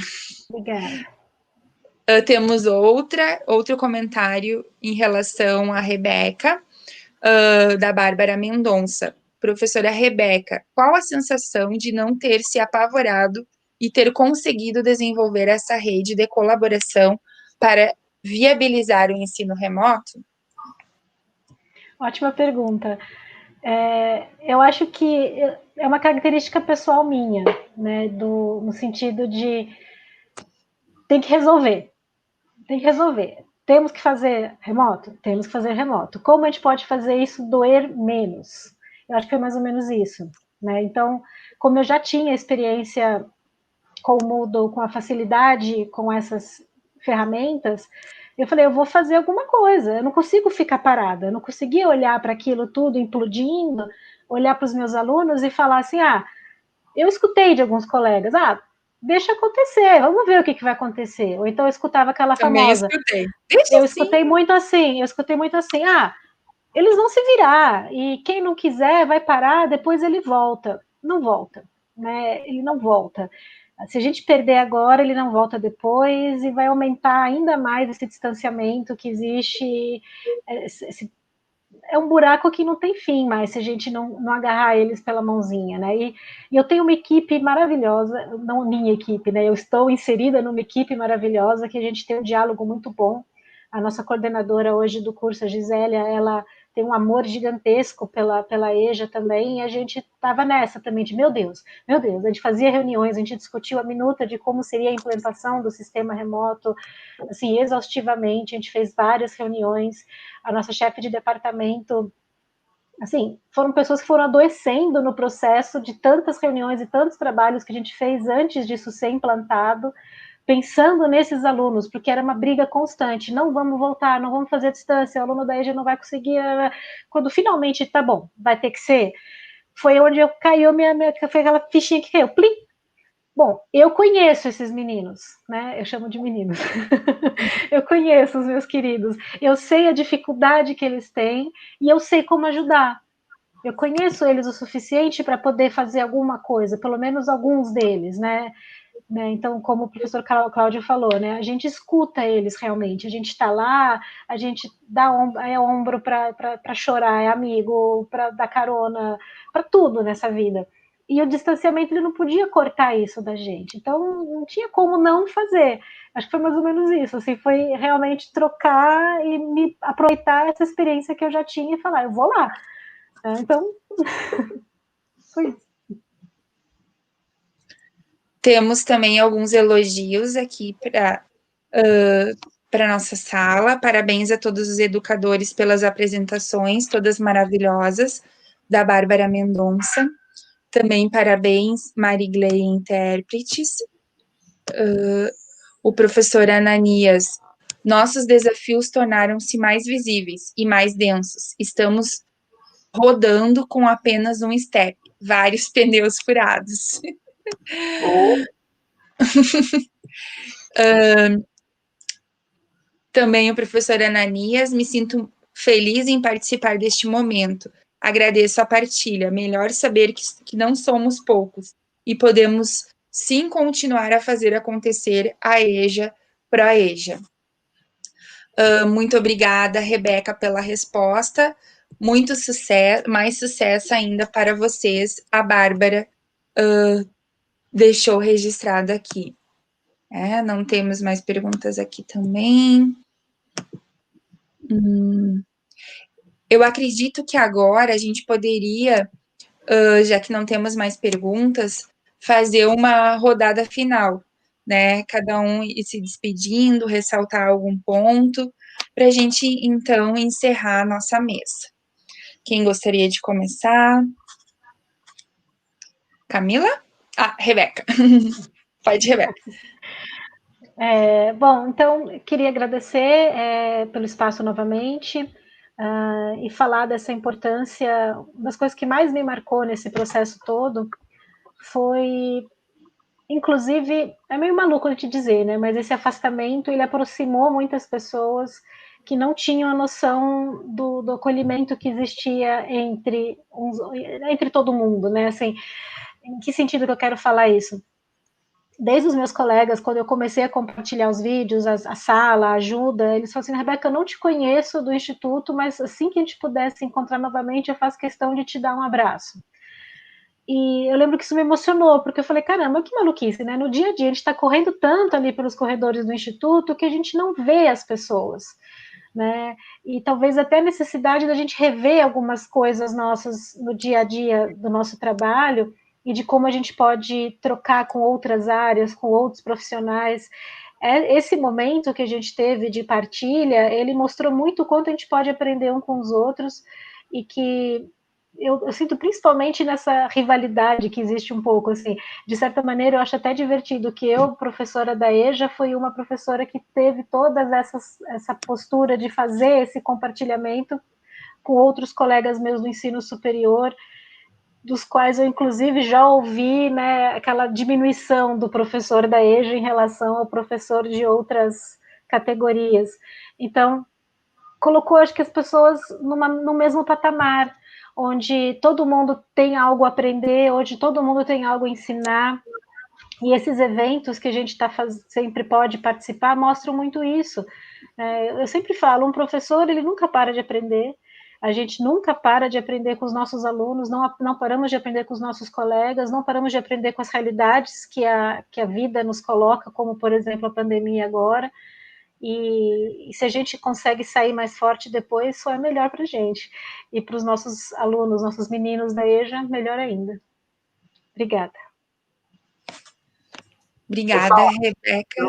Obrigada. Temos outro comentário em relação à Rebeca, da Bárbara Mendonça. Professora Rebeca, qual a sensação de não ter se apavorado e ter conseguido desenvolver essa rede de colaboração para viabilizar o ensino remoto? Ótima pergunta. Eu acho que é uma característica pessoal minha, né, no sentido de tem que resolver. Temos que fazer remoto? Temos que fazer remoto. Como a gente pode fazer isso doer menos? Eu acho que é mais ou menos isso, né? Então, como eu já tinha experiência com o Moodle, com a facilidade, com essas ferramentas, eu falei, eu vou fazer alguma coisa, eu não consigo ficar parada, eu não conseguia olhar para aquilo tudo implodindo, olhar para os meus alunos e falar assim, eu escutei de alguns colegas, deixa acontecer, vamos ver o que vai acontecer. Ou então eu escutava aquela famosa. Eu escutei muito assim, eles vão se virar, e quem não quiser vai parar, depois ele volta. Não volta, né? Ele não volta. Se a gente perder agora, ele não volta depois, e vai aumentar ainda mais esse distanciamento que existe. É um buraco que não tem fim mais, se a gente não agarrar eles pela mãozinha, né? E eu tenho uma equipe maravilhosa, não minha equipe, né? Eu estou inserida numa equipe maravilhosa, que a gente tem um diálogo muito bom. A nossa coordenadora hoje do curso, a Gisélia, ela tem um amor gigantesco pela EJA também, e a gente estava nessa também de, meu Deus, a gente fazia reuniões, a gente discutiu a minuta de como seria a implantação do sistema remoto, assim, exaustivamente, a gente fez várias reuniões, a nossa chefe de departamento, assim, foram pessoas que foram adoecendo no processo de tantas reuniões e tantos trabalhos que a gente fez antes disso ser implantado, pensando nesses alunos, porque era uma briga constante, não vamos voltar, não vamos fazer a distância, o aluno da EJA não vai conseguir, quando finalmente, tá bom, vai ter que ser, foi onde caiu foi aquela fichinha que caiu, plim, Bom, eu conheço esses meninos, né? Eu chamo de meninos. Eu conheço os meus queridos. Eu sei a dificuldade que eles têm e eu sei como ajudar. Eu conheço eles o suficiente para poder fazer alguma coisa, pelo menos alguns deles, né? Então, como o professor Cláudio falou, né? A gente escuta eles realmente. A gente está lá, a gente dá ombro para chorar, é amigo, para dar carona, para tudo nessa vida. E o distanciamento, ele não podia cortar isso da gente. Então, não tinha como não fazer. Acho que foi mais ou menos isso. Assim, foi realmente trocar e me aproveitar essa experiência que eu já tinha e falar, eu vou lá. Então, foi isso. Temos também alguns elogios aqui para nossa sala. Parabéns a todos os educadores pelas apresentações, todas maravilhosas, da Bárbara Mendonça. Também parabéns, Marigley Intérpretes. O professor Ananias. Nossos desafios tornaram-se mais visíveis e mais densos. Estamos rodando com apenas um step, vários pneus furados. Também o professor Ananias, me sinto feliz em participar deste momento. Agradeço a partilha. Melhor saber que não somos poucos e podemos sim continuar a fazer acontecer a EJA para a EJA. Muito obrigada, Rebeca, pela resposta. Muito sucesso, mais sucesso ainda para vocês. A Bárbara deixou registrado aqui. Não temos mais perguntas aqui também. Eu acredito que agora a gente poderia, já que não temos mais perguntas, fazer uma rodada final, né? Cada um ir se despedindo, ressaltar algum ponto, para a gente, então, encerrar a nossa mesa. Quem gostaria de começar? Camila? Rebeca. Pode, Rebeca. Bom, então, queria agradecer pelo espaço novamente e falar dessa importância. Das coisas que mais me marcou nesse processo todo foi, inclusive, é meio maluco de te dizer, né? Mas esse afastamento, ele aproximou muitas pessoas que não tinham a noção do acolhimento que existia entre todo mundo, né? Assim, em que sentido que eu quero falar isso? Desde os meus colegas, quando eu comecei a compartilhar os vídeos, a sala, a ajuda, eles falaram assim, Rebeca, eu não te conheço do Instituto, mas assim que a gente pudesse se encontrar novamente, eu faço questão de te dar um abraço. E eu lembro que isso me emocionou, porque eu falei, caramba, que maluquice, né? No dia a dia, a gente está correndo tanto ali pelos corredores do Instituto que a gente não vê as pessoas, né? E talvez até a necessidade da gente rever algumas coisas nossas no dia a dia do nosso trabalho, e de como a gente pode trocar com outras áreas, com outros profissionais. Esse momento que a gente teve de partilha, ele mostrou muito o quanto a gente pode aprender um com os outros, e que eu sinto principalmente nessa rivalidade que existe um pouco, assim, de certa maneira eu acho até divertido que eu, professora da EJA, fui uma professora que teve toda essa postura de fazer esse compartilhamento com outros colegas meus do ensino superior, dos quais eu, inclusive, já ouvi, né, aquela diminuição do professor da EJA em relação ao professor de outras categorias. Então, colocou, acho que as pessoas no mesmo patamar, onde todo mundo tem algo a aprender, onde todo mundo tem algo a ensinar. E esses eventos que a gente sempre pode participar mostram muito isso. Eu sempre falo, um professor, ele nunca para de aprender. A gente nunca para de aprender com os nossos alunos, não paramos de aprender com os nossos colegas, não paramos de aprender com as realidades que a vida nos coloca, como, por exemplo, a pandemia agora. E se a gente consegue sair mais forte depois, só é melhor para a gente. E para os nossos alunos, nossos meninos da EJA, melhor ainda. Obrigada. Obrigada, Rebeca.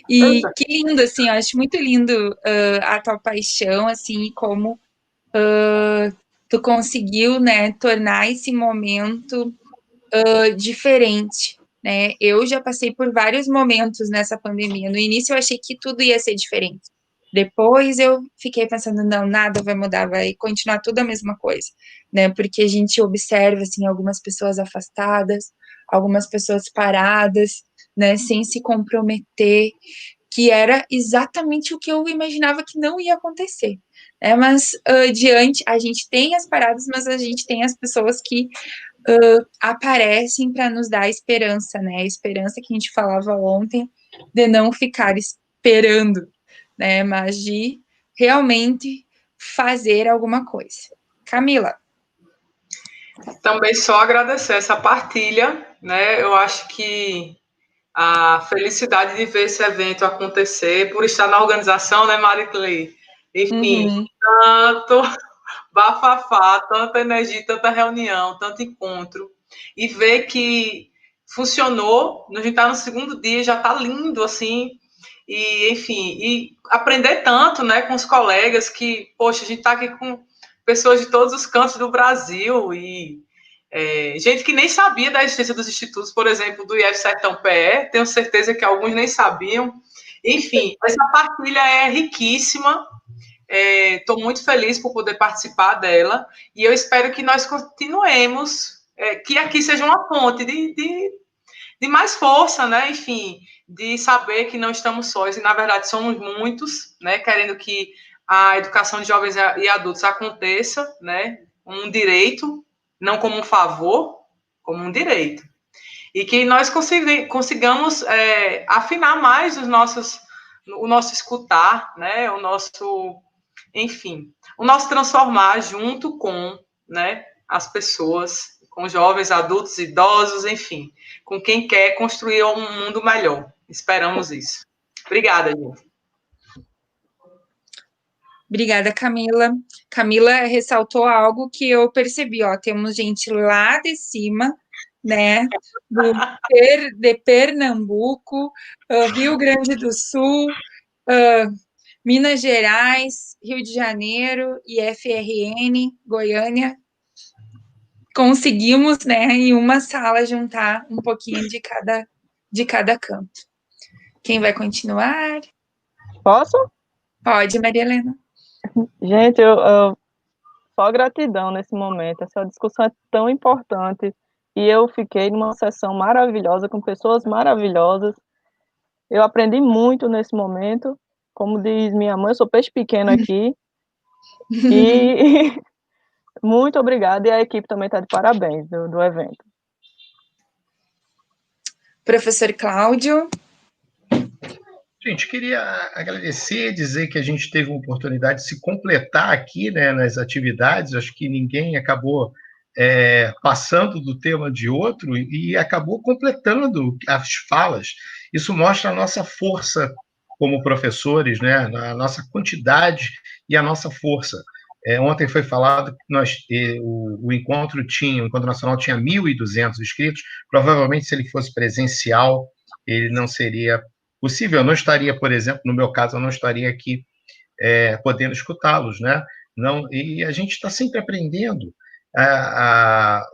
E que lindo, assim, eu acho muito lindo a tua paixão, assim, e como tu conseguiu, né, tornar esse momento diferente, né? Eu já passei por vários momentos nessa pandemia. No início eu achei que tudo ia ser diferente, Depois eu fiquei pensando, não, nada vai mudar, vai continuar tudo a mesma coisa, né? Porque a gente observa, assim, algumas pessoas afastadas, algumas pessoas paradas, né, sem se comprometer, que era exatamente o que eu imaginava que não ia acontecer. Mas a gente tem as paradas, mas a gente tem as pessoas que aparecem para nos dar esperança, né? A esperança que a gente falava ontem, de não ficar esperando, né? Mas de realmente fazer alguma coisa. Camila. Também só agradecer essa partilha, né? Eu acho que a felicidade de ver esse evento acontecer, por estar na organização, né, Mariclei? Enfim, tanto bafafá, tanta energia, tanta reunião, tanto encontro, e ver que funcionou, a gente está no segundo dia, já está lindo, assim, e, enfim, e aprender tanto, né, com os colegas, que, poxa, a gente está aqui com pessoas de todos os cantos do Brasil, e gente que nem sabia da existência dos institutos, por exemplo, do IF Sertão PE, tenho certeza que alguns nem sabiam. Enfim, essa partilha é riquíssima, estou muito feliz por poder participar dela, e eu espero que nós continuemos, que aqui seja uma fonte de mais força, né? Enfim, de saber que não estamos sós, e na verdade somos muitos, né? Querendo que a educação de jovens e adultos aconteça, né? Um direito, não como um favor, como um direito. E que nós consigamos afinar mais o nosso escutar, né? O nosso, enfim, o nosso transformar junto com, né, as pessoas, com jovens, adultos, idosos, enfim, com quem quer construir um mundo melhor. Esperamos isso. Obrigada, gente. Obrigada, Camila. Camila ressaltou algo que eu percebi, ó, temos gente lá de cima, né, de Pernambuco, Rio Grande do Sul, Minas Gerais, Rio de Janeiro, IFRN, Goiânia. Conseguimos, né, em uma sala juntar um pouquinho de cada canto. Quem vai continuar? Posso? Pode, Maria Helena. Gente, só gratidão nesse momento. Essa discussão é tão importante. E eu fiquei numa sessão maravilhosa, com pessoas maravilhosas. Eu aprendi muito nesse momento. Como diz minha mãe, eu sou peixe pequeno aqui. E muito obrigada. E a equipe também está de parabéns do evento. Professor Cláudio. Gente, queria agradecer, dizer que a gente teve uma oportunidade de se completar aqui, né, nas atividades. Acho que ninguém acabou passando do tema de outro e acabou completando as falas. Isso mostra a nossa força como professores, né, a nossa quantidade e a nossa força. Ontem foi falado que o Encontro Nacional tinha 1.200 inscritos. Provavelmente, se ele fosse presencial, ele não seria possível. Eu não estaria, por exemplo, no meu caso, eu não estaria aqui podendo escutá-los, né? Não, e a gente está sempre aprendendo.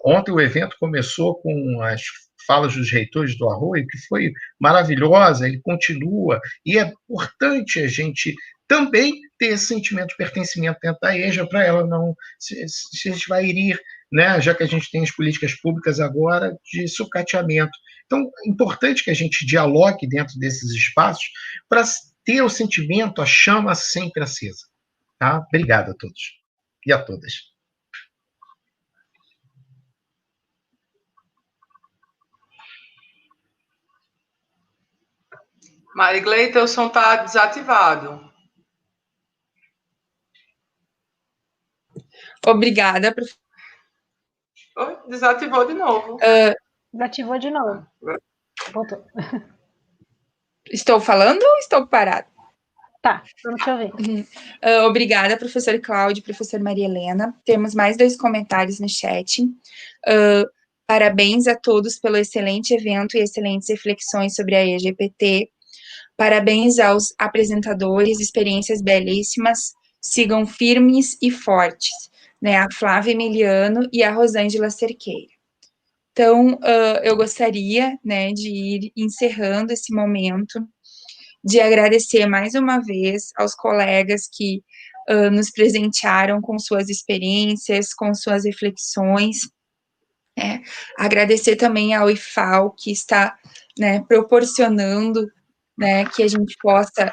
Ontem o evento começou com as falas dos reitores do Arroio, que foi maravilhosa, ele continua, e é importante a gente também ter esse sentimento de pertencimento dentro da EJA, para ela não se a gente vai ir, né, já que a gente tem as políticas públicas agora de sucateamento. Então, é importante que a gente dialogue dentro desses espaços para ter o sentimento, a chama sempre acesa. Tá? Obrigado a todos e a todas. Mariclei, teu som está desativado. Obrigada, professor. Desativou de novo. Desativou de novo. Voltou. Estou falando ou estou parado? Tá, vamos te ouvir. Obrigada, professor Cláudio, professor Maria Helena. Temos mais 2 comentários no chat. Parabéns a todos pelo excelente evento e excelentes reflexões sobre a EGPT. Parabéns aos apresentadores, experiências belíssimas. Sigam firmes e fortes, né? A Flávia Emiliano e a Rosângela Cerqueira. Então, eu gostaria, né, de ir encerrando esse momento de agradecer mais uma vez aos colegas que nos presentearam com suas experiências, com suas reflexões. Agradecer também ao IFAL, que está, né, proporcionando, né, que a gente possa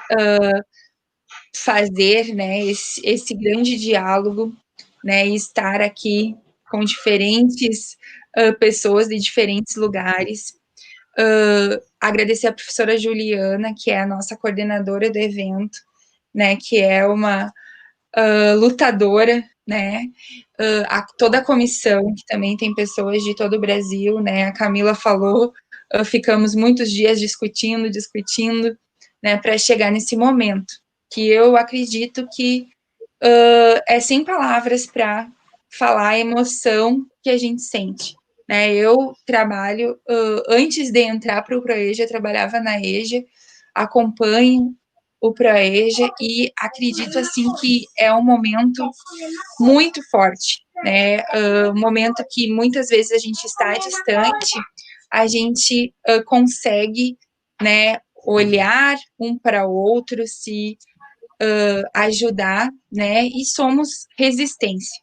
fazer, né, esse grande diálogo, né, e estar aqui com diferentes pessoas de diferentes lugares. Agradecer a professora Juliana, que é a nossa coordenadora do evento, né, que é uma lutadora, né, toda a comissão, que também tem pessoas de todo o Brasil, né, a Camila falou, ficamos muitos dias discutindo, né, para chegar nesse momento, que eu acredito que é sem palavras para falar a emoção que a gente sente, né, eu trabalho, antes de entrar para o ProEja, eu trabalhava na EJA, acompanho o ProEja e acredito, assim, que é um momento muito forte, né, um momento que muitas vezes a gente está distante, a gente consegue, né, olhar um para o outro, se ajudar, né, e somos resistência.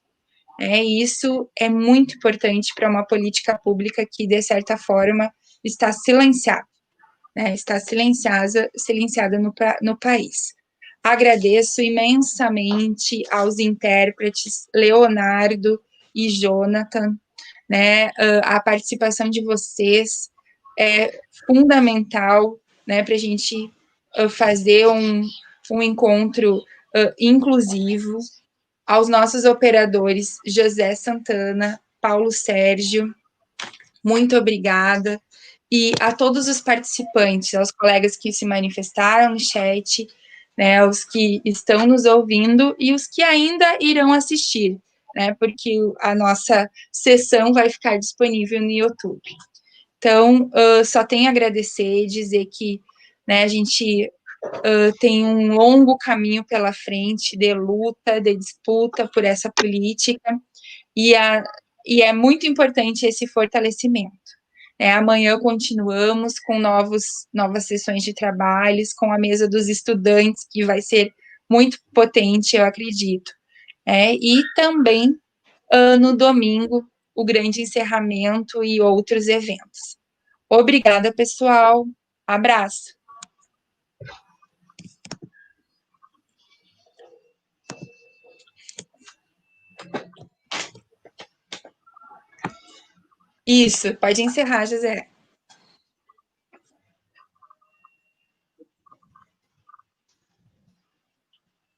E isso é muito importante para uma política pública que, de certa forma, está silenciada, né, está silenciada no país. Agradeço imensamente aos intérpretes Leonardo e Jonathan, né, a participação de vocês é fundamental, né, para a gente fazer um encontro inclusivo. Aos nossos operadores José Santana, Paulo Sérgio, muito obrigada. E a todos os participantes, aos colegas que se manifestaram no chat, né, os que estão nos ouvindo e os que ainda irão assistir, né, porque a nossa sessão vai ficar disponível no YouTube. Então, só tenho a agradecer e dizer que, né, a gente tem um longo caminho pela frente de luta, de disputa por essa política, e é muito importante esse fortalecimento. Amanhã continuamos com novas sessões de trabalhos, com a mesa dos estudantes, que vai ser muito potente, eu acredito. E também, no domingo, o grande encerramento e outros eventos. Obrigada, pessoal. Abraço. Isso, pode encerrar, José.